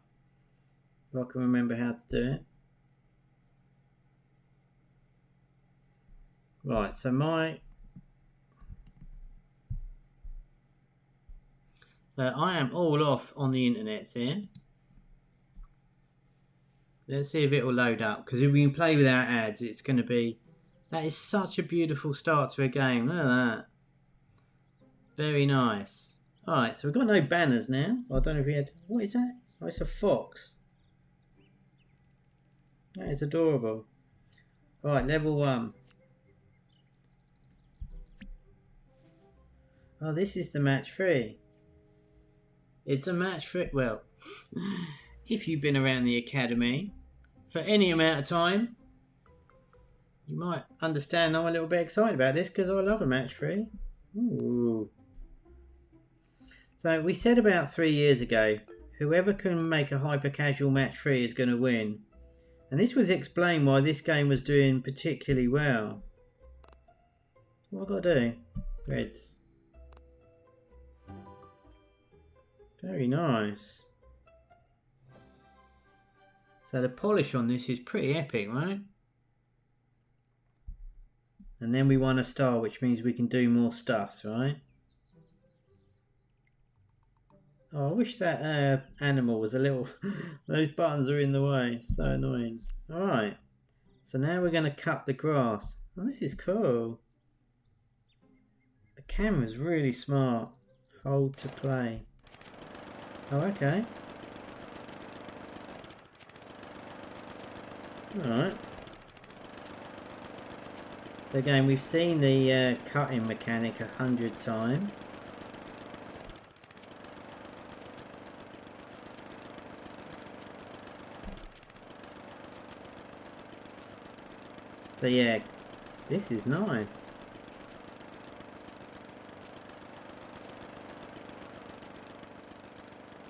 If I can remember how to do it. Right, so I am all off on the internet here. Let's see if it will load up, because if we can play without ads, it's going to be... That is such a beautiful start to a game. Look at that. Very nice. Alright, so we've got no banners now. I don't know if we had... What is that? Oh, it's a fox. That is adorable. Alright, level 1. Oh, this is the match 3. It's a match 3. Well, if you've been around the academy for any amount of time, you might understand I'm a little bit excited about this because I love a match 3. Ooh. So we said about 3 years ago, whoever can make a hyper casual match 3 is going to win. And this was explained why this game was doing particularly well. What have I got to do? Reds. Very nice. So the polish on this is pretty epic, right? And then we won a star, which means we can do more stuffs, right? Oh, I wish that animal was a little... Those buttons are in the way. So annoying. Alright. So now we're going to cut the grass. Oh, this is cool. The camera's really smart. Hold to play. Oh, okay. Alright. Again, we've seen the cutting mechanic 100 times. So yeah, this is nice.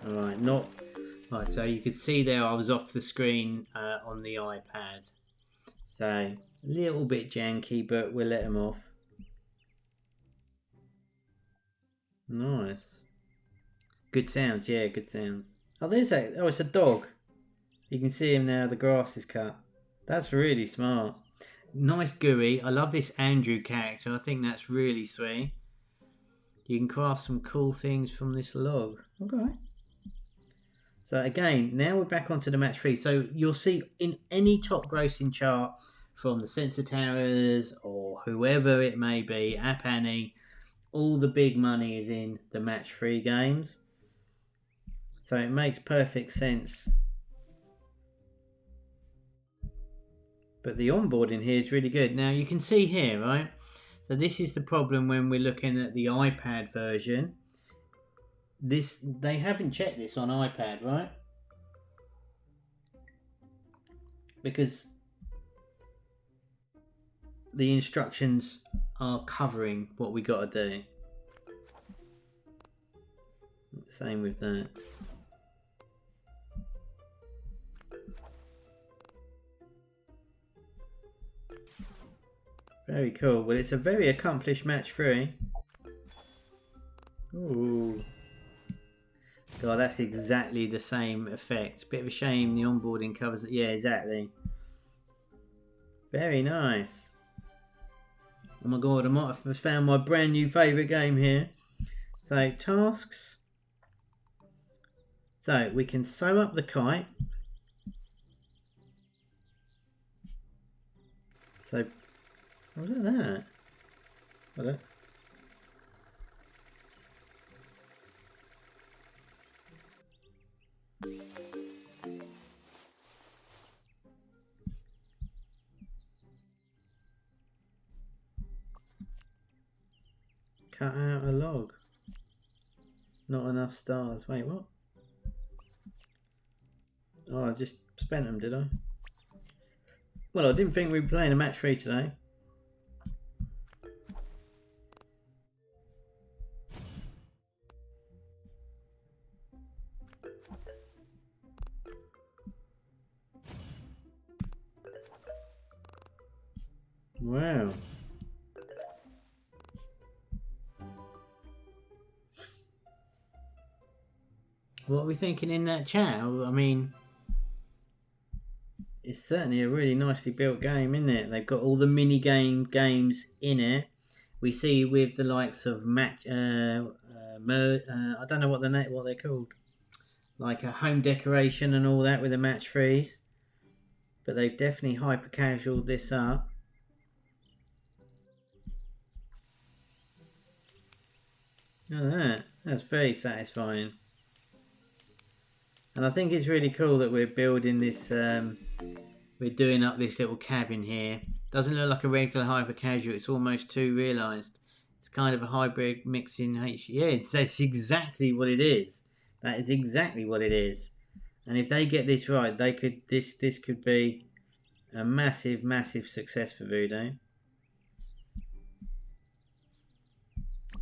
Alright, not... Right, so you could see there I was off the screen on the iPad. So, a little bit janky, but we'll let them off. Nice. Good sounds, yeah, good sounds. Oh, there's a... Oh, it's a dog. You can see him now, the grass is cut. That's really smart. Nice GUI. I love this Andrew character. I think that's really sweet. You can craft some cool things from this log. Okay. So again, now we're back onto the match 3. So you'll see in any top grossing chart from the Sensor Towers or whoever it may be, App Annie, all the big money is in the match 3 games. So it makes perfect sense. But the onboarding here is really good. Now you can see here, right? So this is the problem when we're looking at the iPad version. They haven't checked this on iPad, right? Because the instructions are covering what we got to do. Same with that. Very cool. Well, it's a very accomplished match 3. Ooh. God, that's exactly the same effect. Bit of a shame the onboarding covers it. Yeah, exactly. Very nice. Oh my god, I might have found my brand new favourite game here. So, tasks. So, we can sew up the kite. So, oh, look at that. Hello. Cut out a log. Not enough stars. Wait, what? Oh, I just spent them, did I? Well, I didn't think we'd be playing a match 3 today. Wow. What are we thinking in that chat? I mean, it's certainly a really nicely built game, isn't it? They've got all the mini games in it. We see with the likes of I don't know what they're called, like a home decoration and all that with the match 3s. But they've definitely hyper casual this up. Look at that. That's very satisfying. And I think it's really cool that we're building this, we're doing up this little cabin here. Doesn't look like a regular hyper casual, it's almost too realised. It's kind of a hybrid mixing Yeah, that's exactly what it is. That is exactly what it is. And if they get this right, they could this could be a massive, massive success for Voodoo.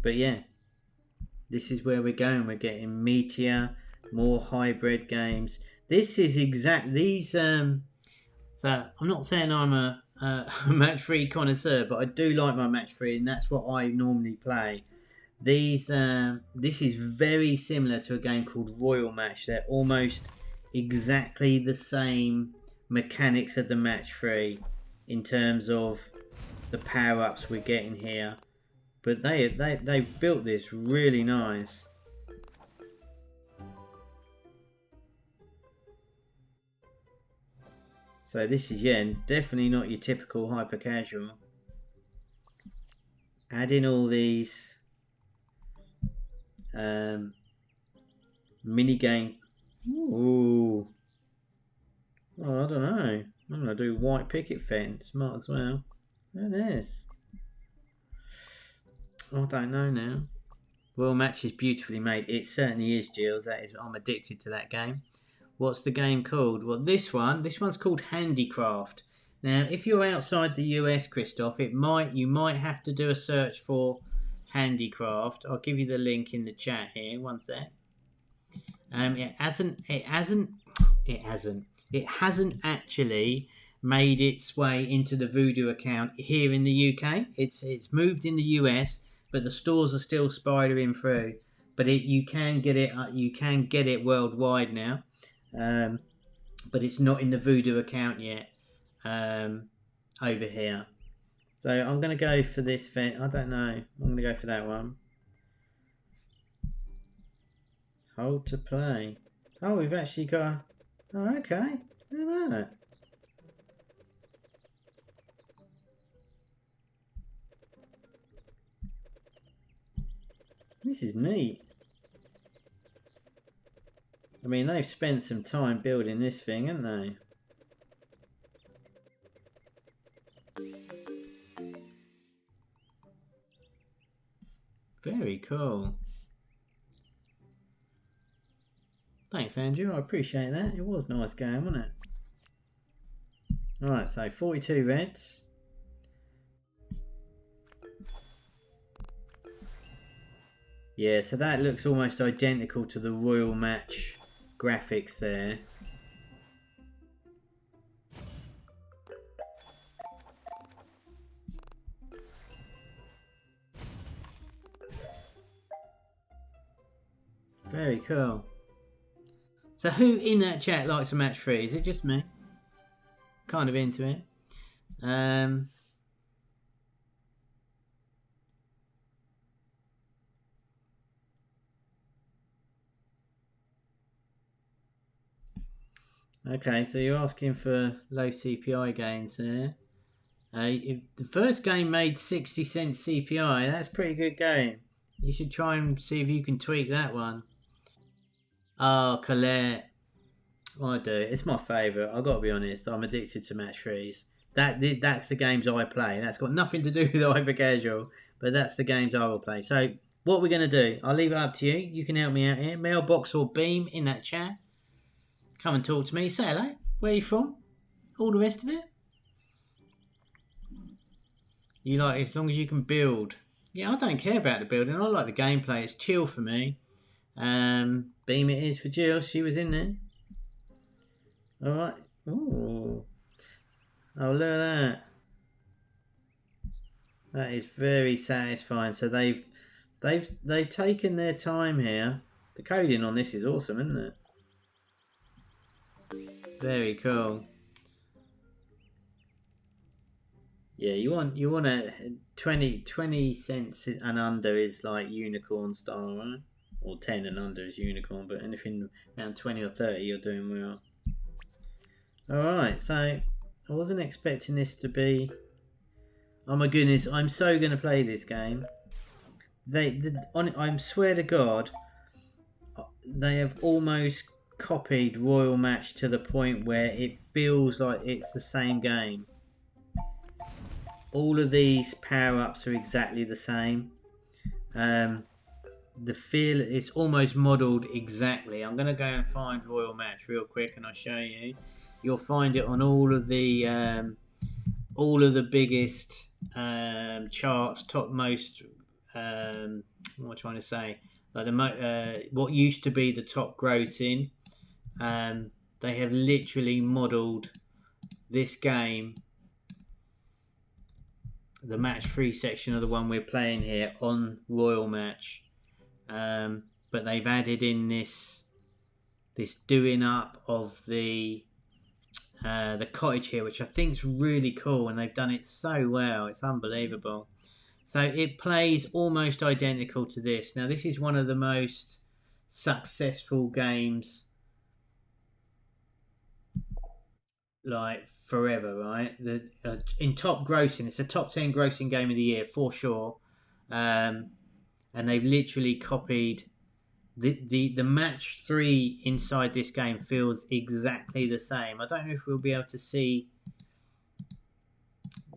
But yeah, this is where we're going. We're getting meatier, more hybrid games. This is these. So I'm not saying I'm a match 3 connoisseur, but I do like my match 3, and that's what I normally play. These this is very similar to a game called Royal Match. They're almost exactly the same mechanics of the match 3 in terms of the power-ups we're getting here. But they've built this really nice. So this is, yeah, definitely not your typical hyper casual. add in all these mini game. Ooh. Well, I don't know. I'm going to do white picket fence. Might as well. Look at this. I don't know now. Royal Match is beautifully made. It certainly is, Gilles. That is. I'm addicted to that game. What's the game called? Well, this one's called Handicraft. Now, if you're outside the US, Christoph, you might have to do a search for Handicraft. I'll give you the link in the chat here. One sec. It hasn't actually made its way into the Voodoo account here in the UK. It's moved in the US, but the stores are still spidering through. But you can get it worldwide now. But it's not in the Voodoo account yet over here. So I'm going to go for this thing. I don't know. I'm going to go for that one. Hold to play. Oh, we've actually got... Oh, okay. Look at that. This is neat. I mean, they've spent some time building this thing, haven't they? Very cool. Thanks, Andrew. I appreciate that. It was nice going, wasn't it? Alright, so 42 reds. Yeah, so that looks almost identical to the Royal Match graphics there. Very cool. So who in that chat likes a match 3? Is it just me? Kind of into it. Okay, so you're asking for low CPI gains there. If the first game made 60 cents CPI, that's pretty good going. You should try and see if you can tweak that one. Oh, Colette. I do. It's my favourite. I've got to be honest. I'm addicted to match 3s. That's the games I play. That's got nothing to do with Hyper Casual, but that's the games I will play. So what we're going to do, I'll leave it up to you. You can help me out here. Mailbox or Beam in that chat. Come and talk to me. Say hello. Where are you from? All the rest of it. You like, as long as you can build. Yeah, I don't care about the building. I like the gameplay. It's chill for me. Beam it is for Jill. She was in there. All right. Ooh. Oh, look at that. That is very satisfying. So they've taken their time here. The coding on this is awesome, isn't it? Very cool. Yeah, you want a 20 cents and under is like unicorn style, right? Or 10 and under is unicorn, but anything around 20 or 30 you're doing well. Alright, so I wasn't expecting this to be... Oh my goodness, I'm so going to play this game. I swear to God, they have almost copied Royal Match to the point where it feels like it's the same game. All of these power-ups are exactly the same. The feel is almost modelled exactly. I'm going to go and find Royal Match real quick and I'll show you. You'll find it on all of the biggest charts, topmost. What am I trying to say? Like what used to be the top grossing. They have literally modelled this game, the match 3 section of the one we're playing here, on Royal Match. But they've added in this doing up of the cottage here, which I think is really cool, and they've done it so well. It's unbelievable. So it plays almost identical to this. Now this is one of the most successful games, like forever, right? In top grossing, it's a top 10 grossing game of the year for sure. and they've literally copied the match 3 inside this game feels exactly the same. I don't know if we'll be able to see.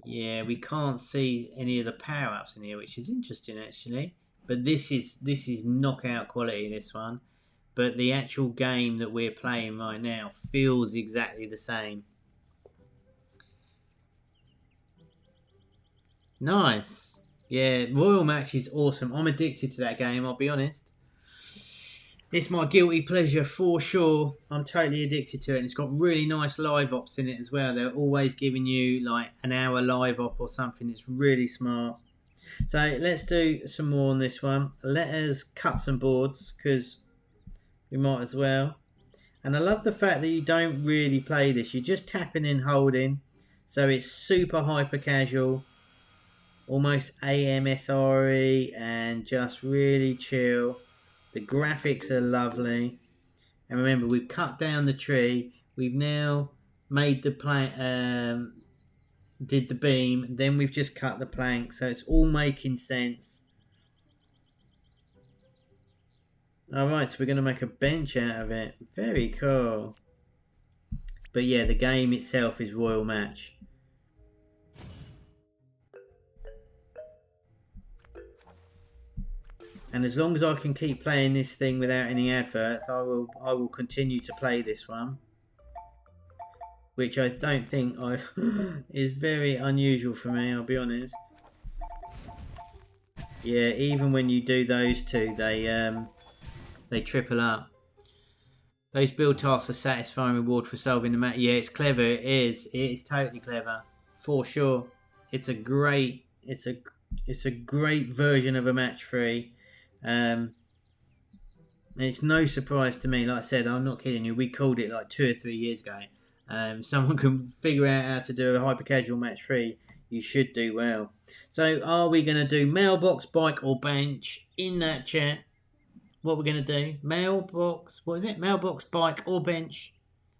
Yeah, we can't see any of the power-ups in here, which is interesting actually. But this is knockout quality, this one. But the actual game that we're playing right now feels exactly the same. Nice. Yeah, Royal Match is awesome. I'm addicted to that game, I'll be honest. It's my guilty pleasure for sure. I'm totally addicted to it. And it's got really nice live ops in it as well. They're always giving you like an hour live op or something. It's really smart. So let's do some more on this one. Let us cut some boards because we might as well. And I love the fact that you don't really play this. You're just tapping and holding. So it's super hyper casual. Almost AMSRE and just really chill. The graphics are lovely. And remember, we've cut down the tree. We've now made the plank, did the beam. Then we've just cut the plank. So it's all making sense. Alright, so we're going to make a bench out of it. Very cool. But yeah, the game itself is Royal Match. And as long as I can keep playing this thing without any adverts, I will continue to play this one. Which I don't think is very unusual for me, I'll be honest. Yeah, even when you do those two, they triple up. Those build tasks are satisfying reward for solving the match. Yeah, it's clever. It is. It is totally clever, for sure. It's a great version of a match 3. And it's no surprise to me. Like I said, I'm not kidding you. We called it like 2 or 3 years ago. Someone can figure out how to do a hyper casual match 3. You should do well. So, are we going to do mailbox, bike, or bench in that chat? What we're going to do? Mailbox. What is it? Mailbox, bike, or bench?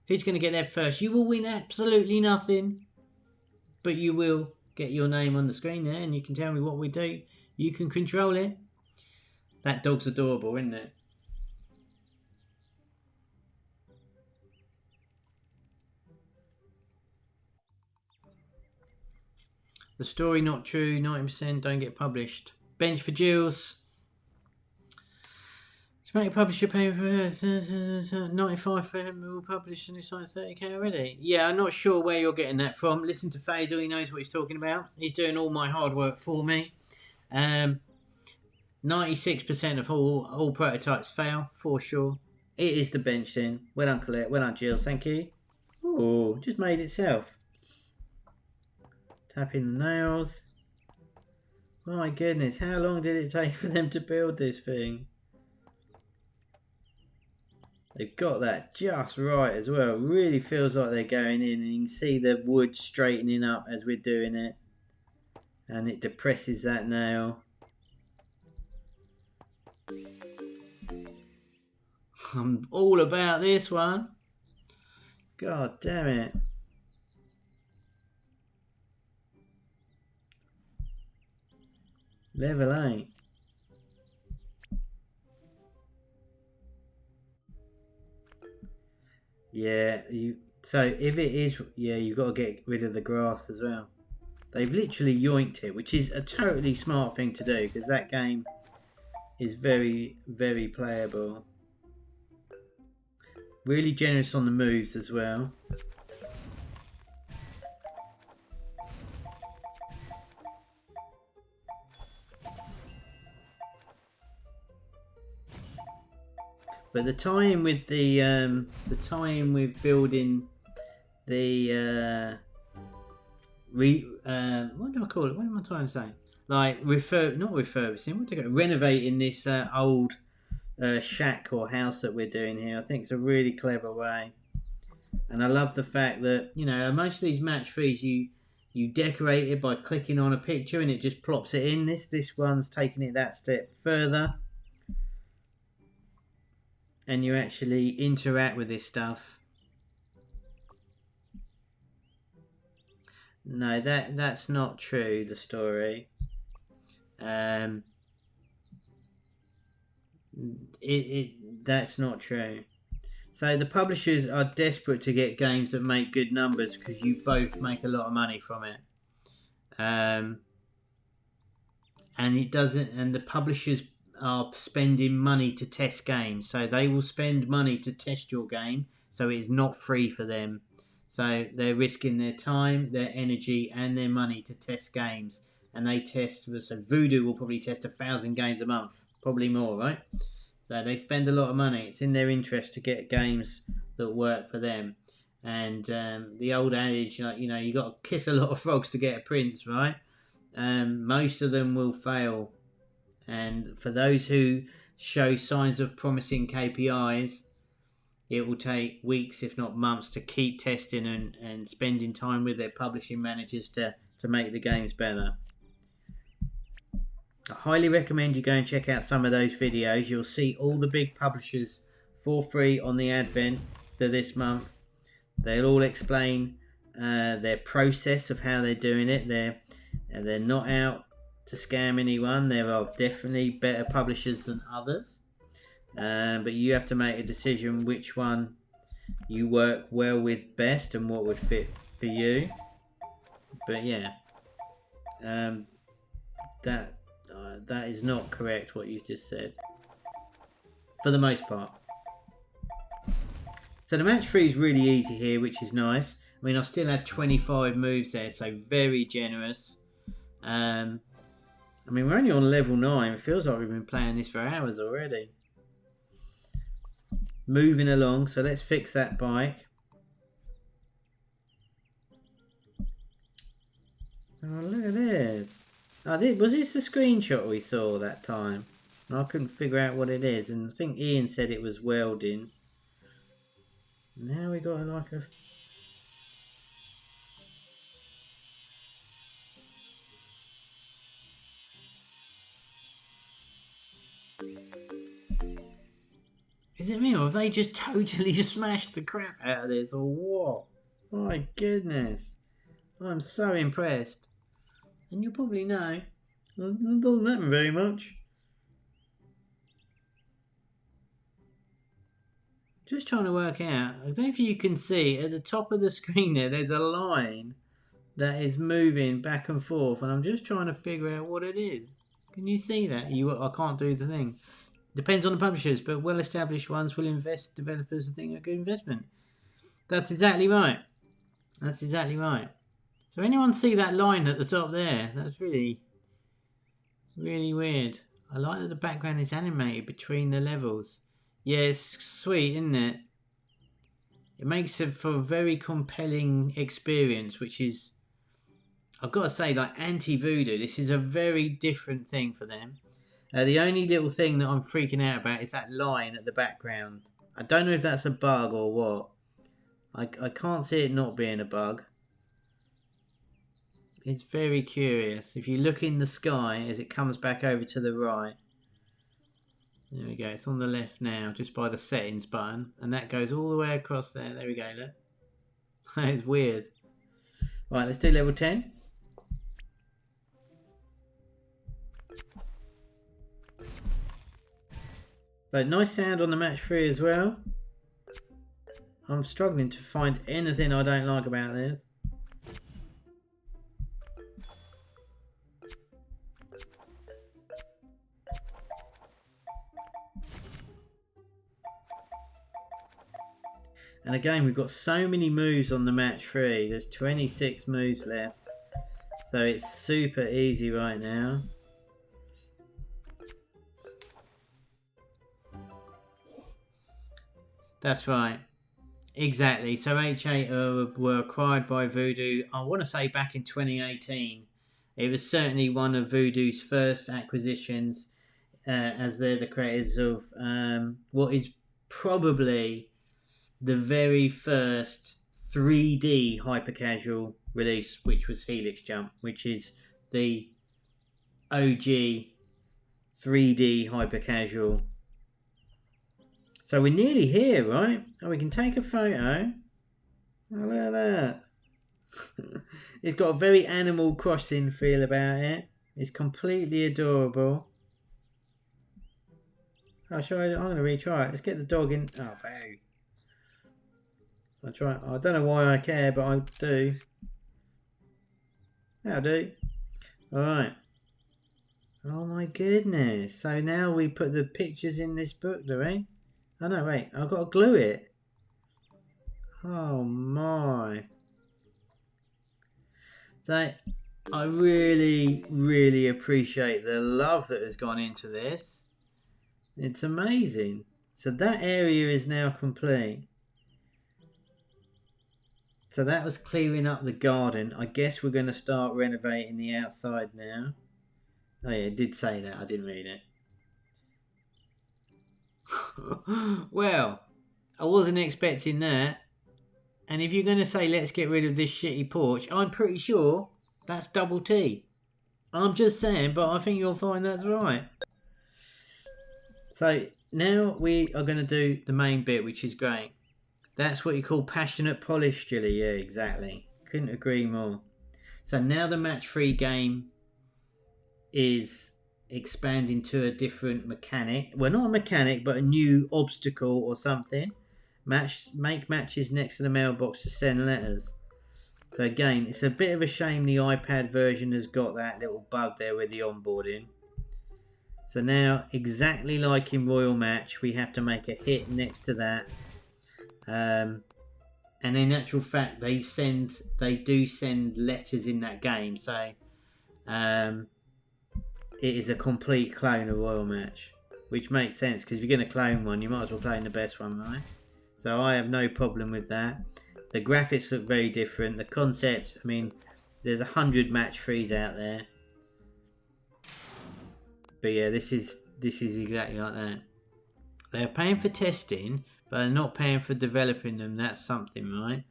Who's going to get there first? You will win absolutely nothing, but you will get your name on the screen there, and you can tell me what we do. You can control it. That dog's adorable, isn't it? The story not true, 90% don't get published. Bench for Jills. To make a publisher pay for 95% will publish and it's like 30k already. Yeah, I'm not sure where you're getting that from. Listen to Faisal, he knows what he's talking about. He's doing all my hard work for me. 96% of all prototypes fail, for sure. It is the bench then. Well done, Colette. Well done, Jill. Thank you. Oh, just made itself. Tapping the nails. My goodness, how long did it take for them to build this thing? They've got that just right as well. Really feels like they're going in, and you can see the wood straightening up as we're doing it. And it depresses that nail. I'm all about this one. God damn it. Level 8. Yeah, so if it is, yeah, you've got to get rid of the grass as well. They've literally yoinked it, which is a totally smart thing to do because that game is very, very playable. Really generous on the moves as well. But the tie-in with building the what do I call it? What am I trying to say? Like not refurbishing. What do I go? Renovating this old shack or house that we're doing here. I think it's a really clever way, and I love the fact that most of these match 3s you decorate it by clicking on a picture and it just plops it in. This one's taking it that step further. And you actually interact with this stuff. No, that's not true, the story. That's not true. So the publishers are desperate to get games that make good numbers because you both make a lot of money from it. And it doesn't. And the publishers are spending money to test games, so they will spend money to test your game. So it's not free for them. So they're risking their time, their energy, and their money to test games. And they test. So Voodoo will probably test 1,000 games a month, probably more, right? So they spend a lot of money. It's in their interest to get games that work for them. And the old adage, you got to kiss a lot of frogs to get a prince, right? Most of them will fail. And for those who show signs of promising KPIs, it will take weeks, if not months, to keep testing and spending time with their publishing managers to make the games better. I highly recommend you go and check out some of those videos. You'll see all the big publishers for free on the Advent for this month. They'll all explain their process of how they're doing it. They're not out to scam anyone. There are definitely better publishers than others. But you have to make a decision which one you work well with best and what would fit for you. But yeah, that is not correct what you just said, for the most part. So the match 3 is really easy here, which is nice. I mean, I still had 25 moves there, so very generous. I mean, we're only on level 9. It feels like we've been playing this for hours already. Moving along, so let's fix that bike. Oh, look at this. Oh, was this the screenshot we saw that time? I couldn't figure out what it is, and I think Ian said it was welding. Now we got like a... Is it me, or have they just totally smashed the crap out of this, or what? My goodness. I'm so impressed. And you probably know, it doesn't happen very much. Just trying to work out, I don't know if you can see, at the top of the screen there's a line that is moving back and forth, and I'm just trying to figure out what it is. Can you see that? I can't do the thing. Depends on the publishers, but well-established ones will invest developers who think a good investment. That's exactly right. That's exactly right. So anyone see that line at the top there? That's really, really weird. I like that the background is animated between the levels. Yeah, it's sweet, isn't it? It makes it for a very compelling experience, which is, I've got to say, like anti-voodoo. This is a very different thing for them. The only little thing that I'm freaking out about is that line at the background. I don't know if that's a bug or what. I can't see it not being a bug. It's very curious. If you look in the sky as it comes back over to the right. There we go. It's on the left now, just by the settings button. And that goes all the way across there. There we go, look. That is weird. Right, let's do level 10. So nice sound on the match 3 as well. I'm struggling to find anything I don't like about this. And again, we've got so many moves on the match 3. There's 26 moves left. So it's super easy right now. That's right. Exactly. So H8 were acquired by Voodoo, I want to say back in 2018. It was certainly one of Voodoo's first acquisitions, as they're the creators of what is probably the very first 3D hyper casual release, which was Helix Jump, which is the OG 3D hyper casual. So we're nearly here, right? Oh, we can take a photo. Oh, look at that. It's got a very Animal Crossing feel about it. It's completely adorable. Oh, I'm going to retry it. Let's get the dog in. Oh, boo. I try. I don't know why I care, but I do. That'll do. Alright. Oh my goodness. So now we put the pictures in this book, do we? Oh no, wait. I've got to glue it. Oh my. So I really, really appreciate the love that has gone into this. It's amazing. So that area is now complete. So that was clearing up the garden. I guess we're going to start renovating the outside now. Oh yeah, it did say that. I didn't read it. Well, I wasn't expecting that. And if you're going to say let's get rid of this shitty porch, I'm pretty sure that's double T. I'm just saying, but I think you'll find that's right. So now we are going to do the main bit, which is great. That's what you call passionate polish, Jilly. Yeah, exactly. Couldn't agree more. So now the match-free game is expanding to a different mechanic. Well, not a mechanic, but a new obstacle or something. Make matches next to the mailbox to send letters. So again, it's a bit of a shame the iPad version has got that little bug there with the onboarding. So now, exactly like in Royal Match, we have to make a hit next to that. And in actual fact, they do send letters in that game. So it is a complete clone of Royal Match, which makes sense because if you're going to clone one, you might as well clone the best one, right? So I have no problem with that. The graphics look very different. The concept, I mean, there's 100 match threes out there. But yeah, this is exactly like that. They're paying for testing, but they're not paying for developing them. That's something, right?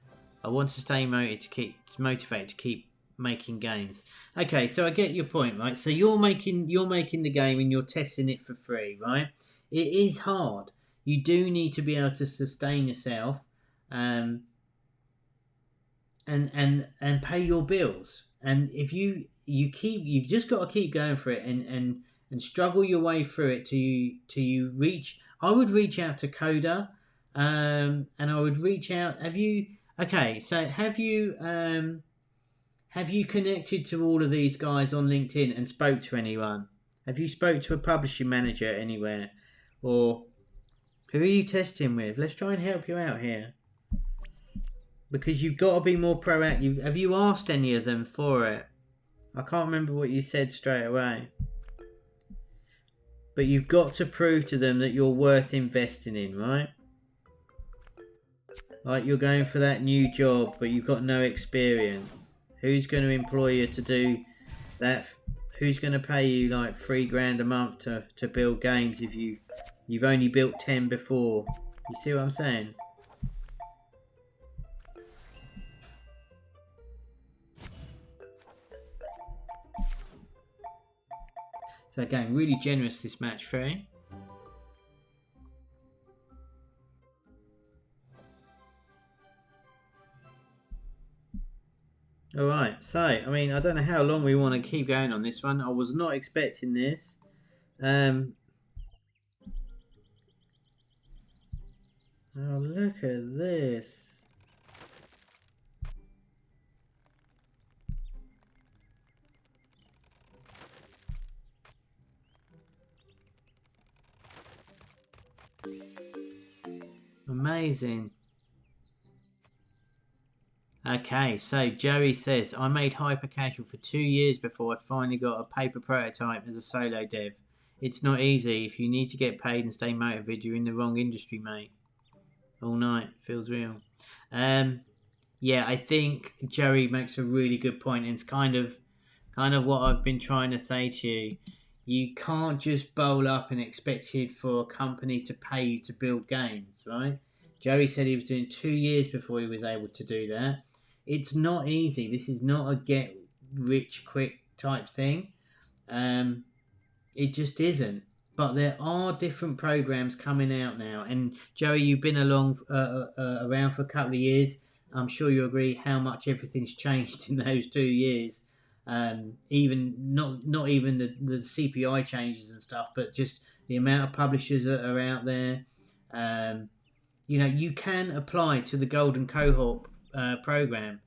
I want to stay motivated to keep making games. Okay, so I get your point, right? So you're making the game and you're testing it for free, right? It is hard. You do need to be able to sustain yourself, and pay your bills. And if you just got to keep going for it and struggle your way through it till you reach. I would reach out to Coda, and I would reach out. Have you connected to all of these guys on LinkedIn and spoke to anyone? Have you spoke to a publishing manager anywhere, or who are you testing with? Let's try and help you out here. Because you've got to be more proactive. Have you asked any of them for it? I can't remember what you said straight away. But you've got to prove to them that you're worth investing in, right? Like you're going for that new job, but you've got no experience. Who's going to employ you to do that? Who's going to pay you like $3,000 a month to build games if you've only built 10 before? You see what I'm saying? So again, really generous this match free. Alright, so, I mean, I don't know how long we want to keep going on this one. I was not expecting this. Oh, look at this. Amazing. Okay, so Joey says, I made Hyper Casual for 2 years before I finally got a paper prototype as a solo dev. It's not easy. If you need to get paid and stay motivated, you're in the wrong industry, mate. All night. Feels real. Yeah, I think Joey makes a really good point, and it's kind of what I've been trying to say to you. You can't just bowl up and expect it for a company to pay you to build games, right? Joey said he was doing 2 years before he was able to do that. It's not easy. This is not a get rich quick type thing. It just isn't. But there are different programs coming out now. And Joey, you've been around for a couple of years. I'm sure you agree how much everything's changed in those 2 years. Even not even the CPI changes and stuff, but just the amount of publishers that are out there. You know, you can apply to the Golden Cohort program.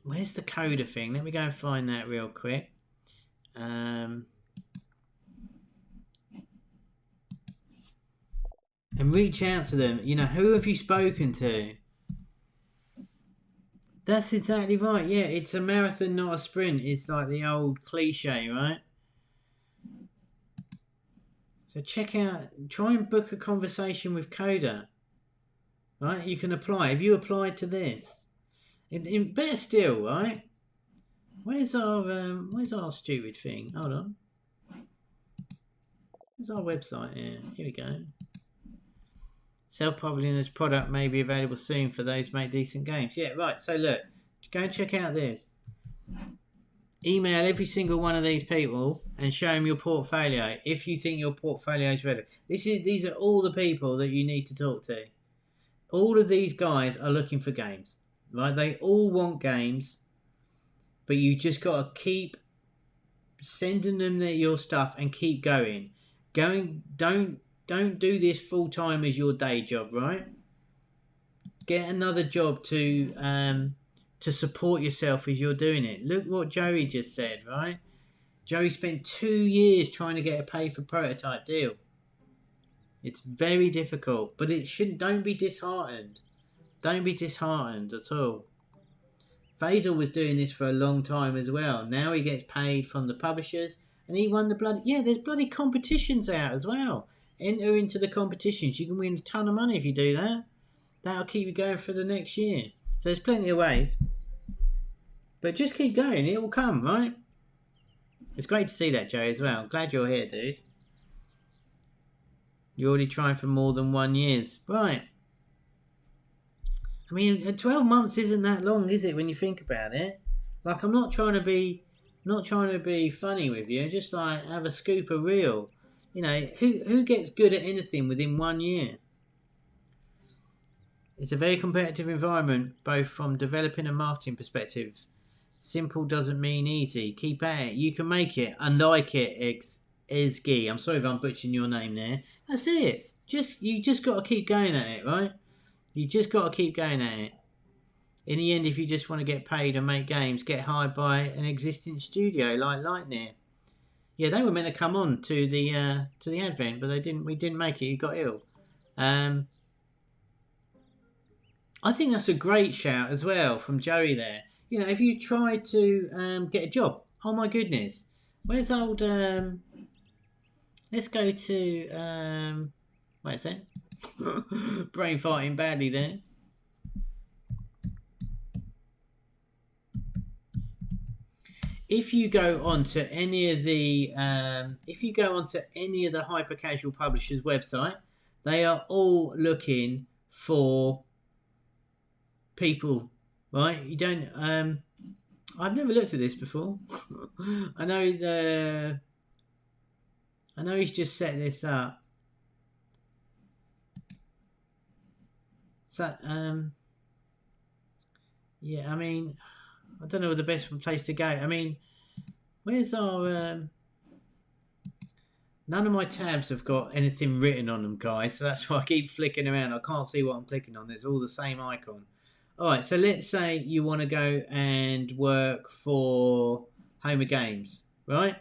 Where's the Coda thing? Let me go and find that real quick. And reach out to them. You know, who have you spoken to? That's exactly right. Yeah, it's a marathon, not a sprint. It's like the old cliche, right? So check out, try and book a conversation with Coda. Right? You can apply. Have you applied to this? Better still, right? Where's our stupid thing? Hold on. Where's our website here? Here we go. Self-publishing as product may be available soon for those who make decent games. Yeah, right. So look, go and check out this. Email every single one of these people and show them your portfolio if you think your portfolio is ready. These are all the people that you need to talk to. All of these guys are looking for games, right? They all want games, but you just got to keep sending them your stuff and keep going. Don't do this full time as your day job, right? Get another job to support yourself as you're doing it. Look what Joey just said, right? Joey spent 2 years trying to get a pay for prototype deal. It's very difficult, but don't be disheartened. Don't be disheartened at all. Faisal was doing this for a long time as well. Now he gets paid from the publishers, and he won there's bloody competitions out as well. Enter into the competitions. You can win a ton of money if you do that. That'll keep you going for the next year. So there's plenty of ways. But just keep going. It will come, right? It's great to see that, Joe, as well. I'm glad you're here, dude. You're already trying for more than 1 year. Right. I mean, 12 months isn't that long, is it, when you think about it? Like, I'm not trying to be funny with you. Just like have a scoop of real. You know, who gets good at anything within 1 year? It's a very competitive environment, both from developing and marketing perspective. Simple doesn't mean easy. Keep at it. You can make it. Unlike it, Ezgi. I'm sorry if I'm butchering your name there. That's it. You just got to keep going at it, right? You just got to keep going at it. In the end, if you just want to get paid and make games, get hired by an existing studio like Lightneer. Yeah, they were meant to come on to the Advent, but they didn't. We didn't make it. You got ill. I think that's a great shout as well from Joey there. You know, if you try to get a job, oh my goodness, where's old? Let's go to wait a sec. Brain farting badly there. If you go onto any of the Hyper Casual publishers' website, they are all looking for people, right? You don't. I've never looked at this before. I know he's just set this up. So yeah, I mean, I don't know the best place to go. I mean, where's our none of my tabs have got anything written on them, guys, so that's why I keep flicking around. I can't see what I'm clicking on. It's all the same icon. Alright, so let's say you want to go and work for Homa Games, right?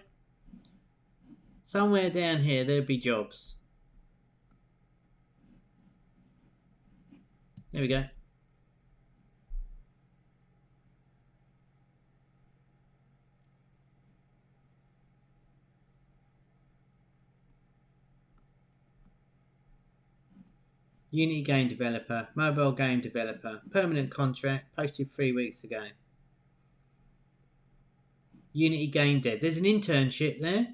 Somewhere down here there'll be jobs. There we go. Unity game developer, mobile game developer, permanent contract, posted 3 weeks ago. Unity game dev. There's an internship there,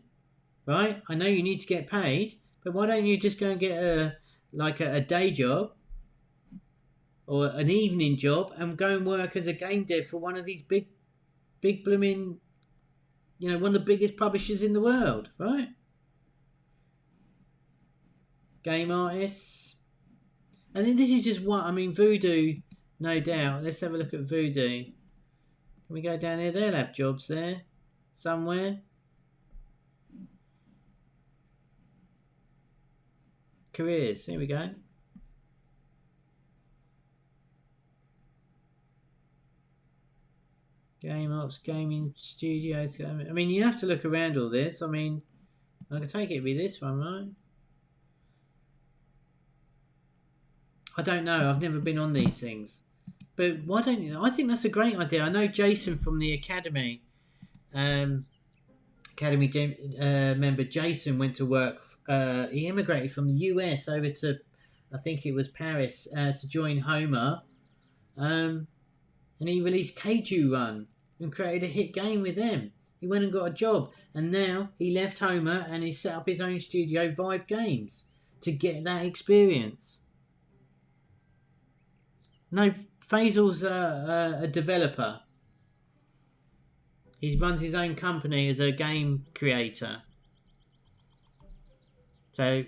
right? I know you need to get paid, but why don't you just go and get a day job or an evening job and go and work as a game dev for one of these big blooming, you know, one of the biggest publishers in the world, right? Game artists. And then this is just one. I mean, Voodoo, no doubt. Let's have a look at Voodoo. Can we go down here? They'll have jobs there somewhere. Careers. Here we go. Game ops, gaming studios. I mean, you have to look around all this. I mean, I can take it to be this one, right? I don't know. I've never been on these things. But why don't you? I think that's a great idea. I know Jason from the Academy. Member Jason went to work. He immigrated from the US over to, I think it was Paris, to join Homa. And he released Keiju Run and created a hit game with them. He went and got a job. And now he left Homa and he's set up his own studio, Vibe Games, to get that experience. No, Faisal's a developer. He runs his own company as a game creator. So,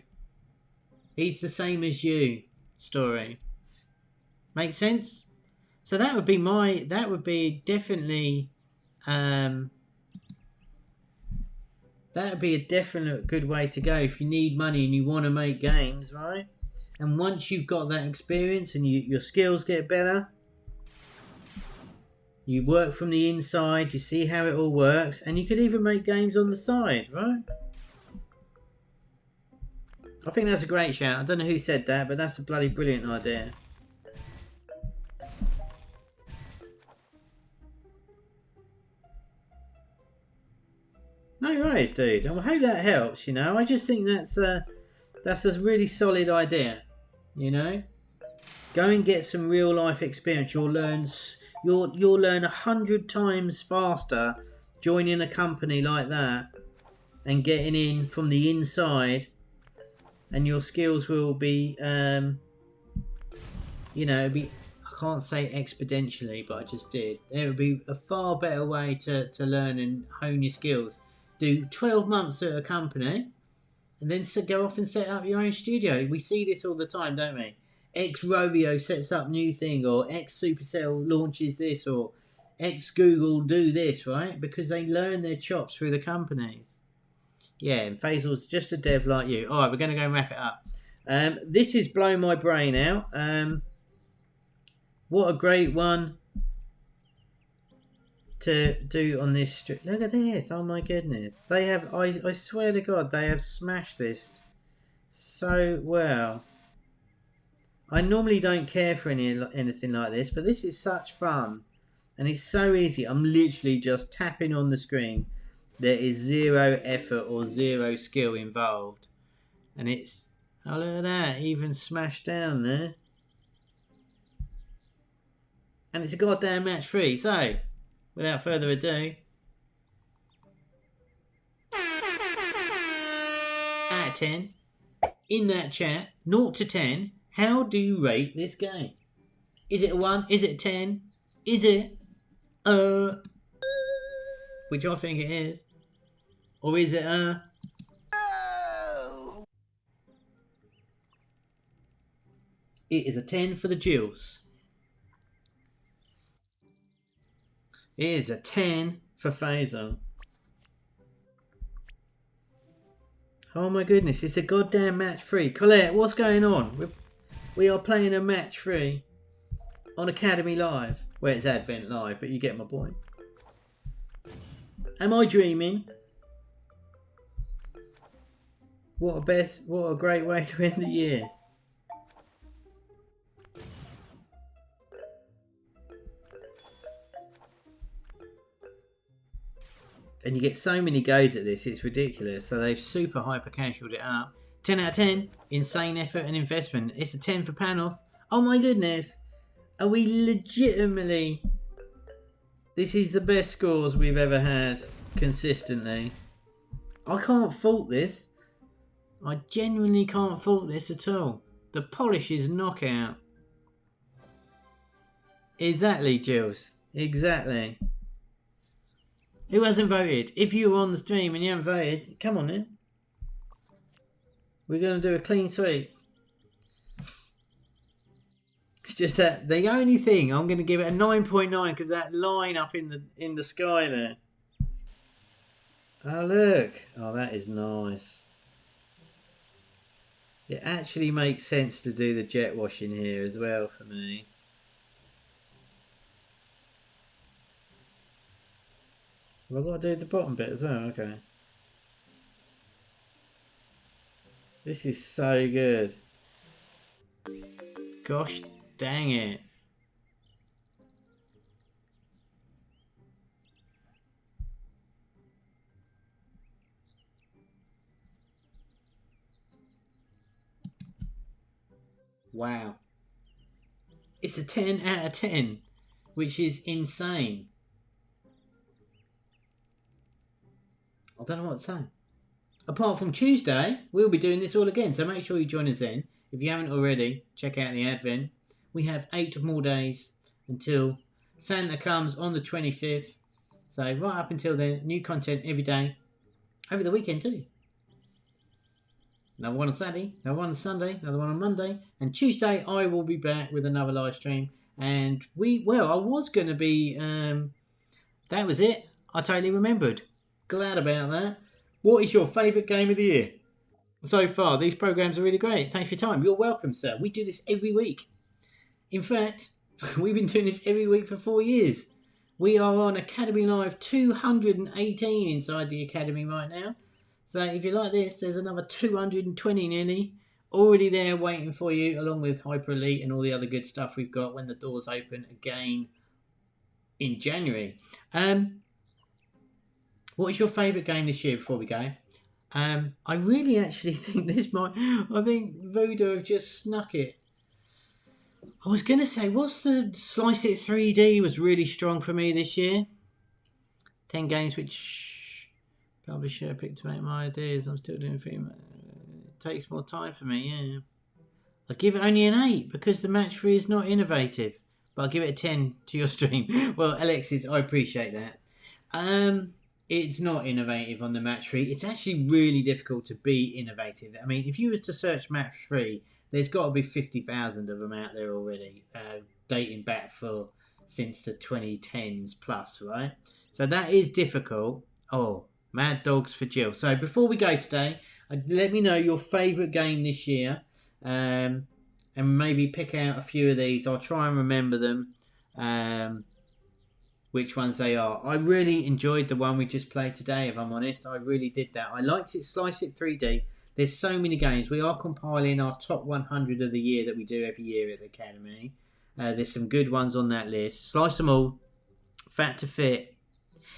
he's the same as you story. Make sense? So that would be definitely, that would be a definite good way to go if you need money and you want to make games, right? And once you've got that experience and your skills get better, you work from the inside, you see how it all works, and you could even make games on the side, right? I think that's a great shout. I don't know who said that, but that's a bloody brilliant idea. No worries, dude. I hope that helps, you know. I just think that's a really solid idea, you know. Go and get some real life experience. You'll learn 100 times faster joining a company like that and getting in from the inside, and your skills will be, you know, I can't say exponentially, but I just did. There would be a far better way to learn and hone your skills. Do 12 months at a company and then go off and set up your own studio. We see this all the time, don't we? X Rovio sets up new thing, or X Supercell launches this, or X Google do this, right? Because they learn their chops through the companies. Yeah, and Faisal's just a dev like you. All right, we're going to go and wrap it up. This is blowing my brain out. What a great one to do on this street. Look at this. Oh my goodness. They have, I swear to God, they have smashed this so well. I normally don't care for anything like this, but this is such fun. And it's so easy. I'm literally just tapping on the screen. There is zero effort or zero skill involved. And it's, oh look at that, even smashed down there. And it's a goddamn match free. So, without further ado, out of 10, in that chat, 0 to 10, how do you rate this game? Is it a 1? Is it a 10? Is it which I think it is? Or is it a... It is a 10 for the Jills. It is a 10 for Faisal. Oh my goodness, it's a goddamn match free. Colette, what's going on? We are playing a match free on Academy Live. Well, it's Advent Live, but you get my point. Am I dreaming? What a great way to end the year. And you get so many goes at this, it's ridiculous. So they've super hyper casualed it up. 10 out of 10. Insane effort and investment. It's a 10 for Panos. Oh my goodness. Are we legitimately... This is the best scores we've ever had consistently. I can't fault this. I genuinely can't fault this at all. The polish is knockout. Exactly, Jules. Exactly. Who hasn't voted? If you were on the stream and you haven't voted, come on then. We're going to do a clean sweep. It's just that the only thing I'm going to give it a 9.9 because that line up in the sky there. Oh look! Oh, that is nice. It actually makes sense to do the jet washing here as well for me. Have I got to do the bottom bit as well? Okay. This is so good. Gosh dang it. Wow. It's a 10 out of 10, which is insane. I don't know what to say. Apart from Tuesday, we'll be doing this all again, so make sure you join us then. If you haven't already, check out the Advent. We have 8 more days until Santa comes on the 25th. So right up until then, new content every day. Over the weekend too. Another one on Saturday, another one on Sunday, another one on Monday. And Tuesday, I will be back with another live stream. And I was going to be, that was it. I totally remembered. Glad about that. What is your favourite game of the year? So far, these programmes are really great. Thanks for your time. You're welcome, sir. We do this every week. In fact, we've been doing this every week for 4 years. We are on Academy Live 218 inside the Academy right now. So if you like this, there's another 220 nearly already there waiting for you, along with Hyper Elite and all the other good stuff we've got when the doors open again in January. What is your favourite game this year before we go? I really actually think I think Voodoo have just snuck it. I was going to say, what's the Slice It 3D was really strong for me this year. 10 games which publisher picked to make my ideas. I'm still doing free. It takes more time for me, yeah. I'll give it only an 8 because the match 3 is not innovative. But I'll give it a 10 to your stream. Well, Alexis, I appreciate that. It's not innovative on the match 3. It's actually really difficult to be innovative. I mean, if you was to search match 3, there's got to be 50,000 of them out there already, dating back since the 2010s plus, right? So that is difficult. Oh, Mad Dogs for Jill. So before we go today, let me know your favourite game this year, and maybe pick out a few of these. I'll try and remember them. Which ones they are. I really enjoyed the one we just played today, if I'm honest. I really did that. I liked it, Slice It 3D. There's so many games. We are compiling our top 100 of the year that we do every year at the Academy. There's some good ones on that list. Slice them all. Fat to Fit.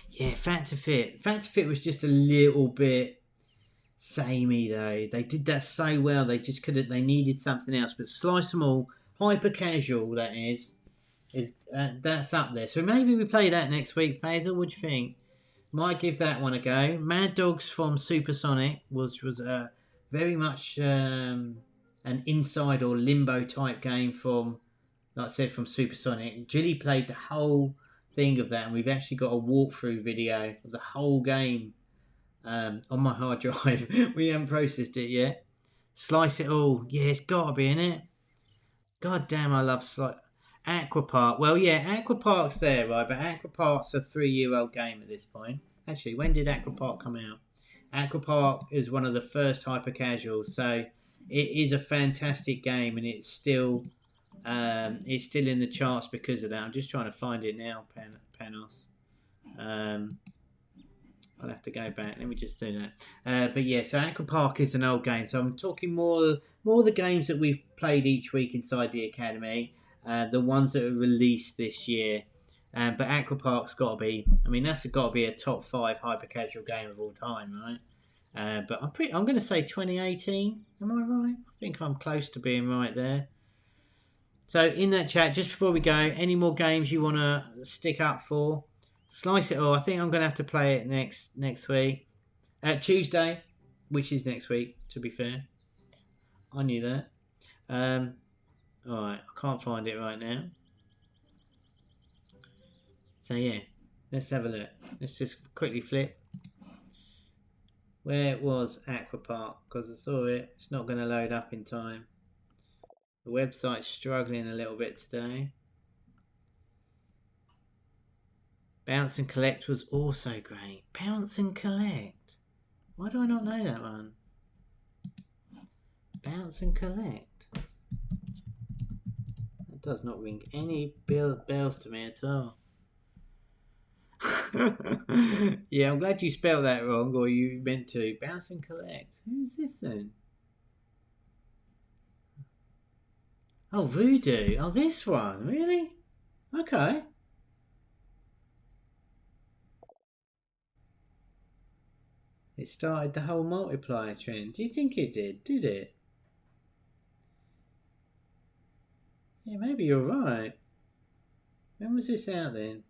Yeah, Fat to Fit. Fat to Fit was just a little bit samey though. They did that so well. They just couldn't. They needed something else. But Slice them all. Hyper Casual, that is that's up there. So maybe we play that next week, Faisal. What do you think? Might give that one a go. Mad Dogs from Supersonic was very much an inside or limbo type game from, like I said, from Supersonic. Jilly played the whole thing of that, and we've actually got a walkthrough video of the whole game on my hard drive. We haven't processed it yet. Slice It All. Yeah, it's got to be in it. God damn, I love Aquapark. Well, yeah, Aquapark's there, right? But Aquapark's a 3-year-old game at this point. Actually, when did Aquapark come out? Aquapark is one of the first hyper casuals, so it is a fantastic game, and it's still in the charts because of that. I'm just trying to find it now, Panos. I'll have to go back. Let me just do that. But yeah, so Aquapark is an old game. So I'm talking more of the games that we've played each week inside the Academy. The ones that are released this year. But Aquapark's got to be, I mean, that's got to be a top 5 hyper casual game of all time, right? But I'm going to say 2018. Am I right? I think I'm close to being right there. So in that chat, just before we go, any more games you want to stick up for? Slice It All. I think I'm going to have to play it next week. Tuesday, which is next week, to be fair. I knew that. Alright, I can't find it right now. So yeah, let's have a look. Let's just quickly flip. Where was Aquapark? Because I saw it. It's not going to load up in time. The website's struggling a little bit today. Bounce and Collect was also great. Bounce and Collect. Why do I not know that one? Bounce and Collect. That does not ring any bells to me at all. Yeah, I'm glad you spelled that wrong, or you meant to. Bounce and Collect. Who's this then? Oh, Voodoo. Oh, this one. Really? Okay. It started the whole multiplier trend. Do you think it did? Did it? Yeah, maybe you're right. When was this out then?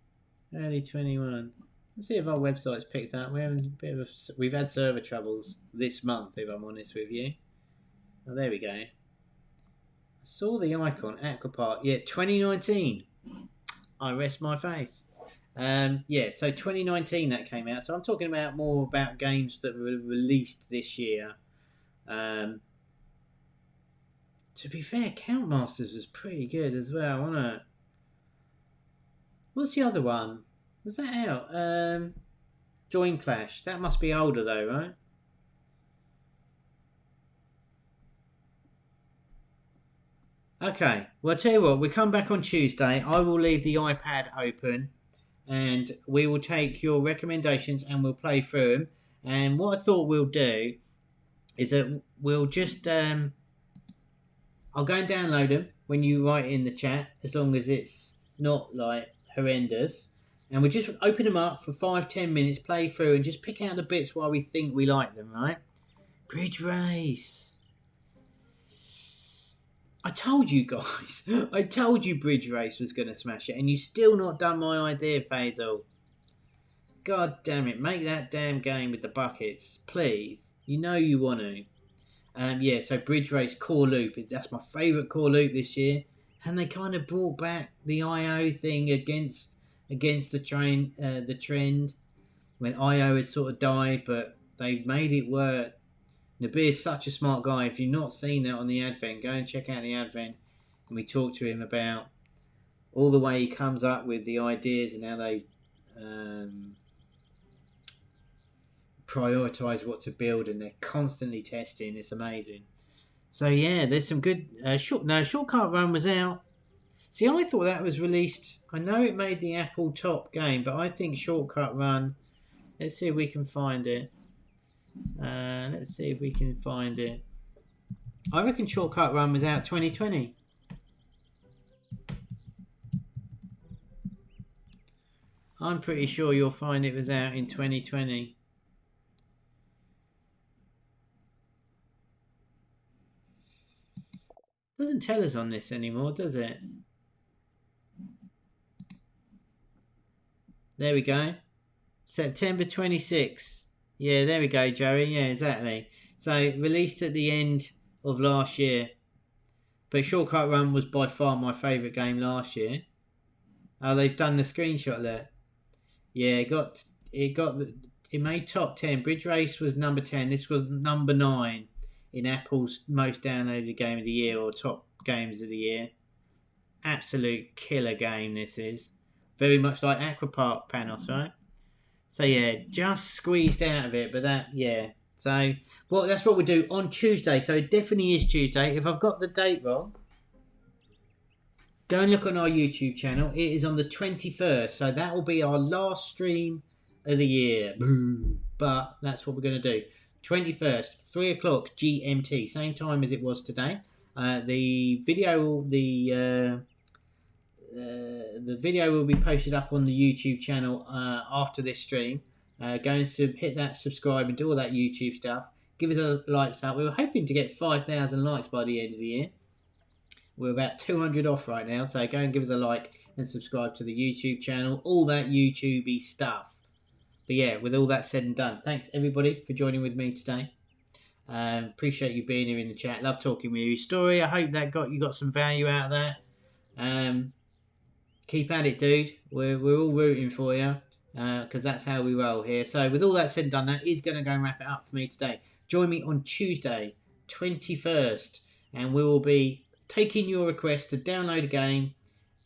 Early 21. Let's see if our website's picked up. We've had server troubles this month, if I'm honest with you. Oh, there we go. I saw the icon, Aquapark. Yeah, 2019. I rest my faith. Yeah, so 2019 that came out. So I'm talking about more about games that were released this year. To be fair, Countmasters was pretty good as well, wasn't it? What's the other one? Was that out? Join Clash. That must be older though, right? Okay. Well, I'll tell you what. We come back on Tuesday. I will leave the iPad open, and we will take your recommendations and we'll play through them. And what I thought we'll do is that we'll just I'll go and download them when you write in the chat, as long as it's not like horrendous. And we just open them up for 5-10 minutes, play through, and just pick out the bits why we think we like them, right? Bridge Race. I told you guys. I told you Bridge Race was going to smash it, and you still not done my idea, Faisal. God damn it. Make that damn game with the buckets, please. You know you want to. Yeah, so Bridge Race Core Loop. That's my favourite Core Loop this year. And they kind of brought back the IO thing against the trend when IO had sort of died, but they made it work. Nabir's such a smart guy. If you've not seen that on the Advent, go and check out the Advent, and we talk to him about all the way he comes up with the ideas and how they prioritize what to build, and they're constantly testing. It's amazing. So yeah, there's some good Shortcut Run was out. See, I thought that was released. I know it made the Apple top game, but I think Shortcut Run. Let's see if we can find it. I reckon Shortcut Run was out 2020. I'm pretty sure you'll find it was out in 2020. Doesn't tell us on this anymore, does it? There we go. September 26th. Yeah, there we go, Joey. Yeah, exactly. So, released at the end of last year. But Shortcut Run was by far my favourite game last year. Oh, they've done the screenshot there. Yeah, it made top 10. Bridge Race was number 10. This was number 9 in Apple's most downloaded game of the year, or top games of the year. Absolute killer game this is. Very much like Aquapark, Panos, right? So yeah, just squeezed out of it, but so that's what we do on Tuesday. So it definitely is Tuesday. If I've got the date wrong, go and look on our YouTube channel. It is on the 21st, so that will be our last stream of the year. But that's what we're going to do. 21st, 3 o'clock GMT, same time as it was today. The video will be posted up on the YouTube channel after this stream. Going to hit that subscribe and do all that YouTube stuff. Give us a like up. We were hoping to get 5,000 likes by the end of the year. We're about 200 off right now, so go and give us a like and subscribe to the YouTube channel. All that YouTubey stuff. But yeah, with all that said and done, thanks everybody for joining with me today. Appreciate you being here in the chat. Love talking with you. Story, I hope that you got some value out of that. Keep at it, dude. We're all rooting for you, because that's how we roll here. So with all that said and done, that is going to go and wrap it up for me today. Join me on Tuesday, 21st, and we will be take in your requests to download a game,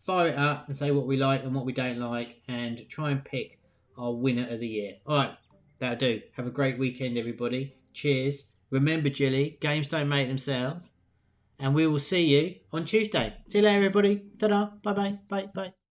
fire it up and say what we like and what we don't like, and try and pick our winner of the year. All right, that'll do. Have a great weekend, everybody. Cheers. Remember, Jilly, games don't make themselves. And we will see you on Tuesday. See you later, everybody. Ta-da. Bye-bye. Bye-bye.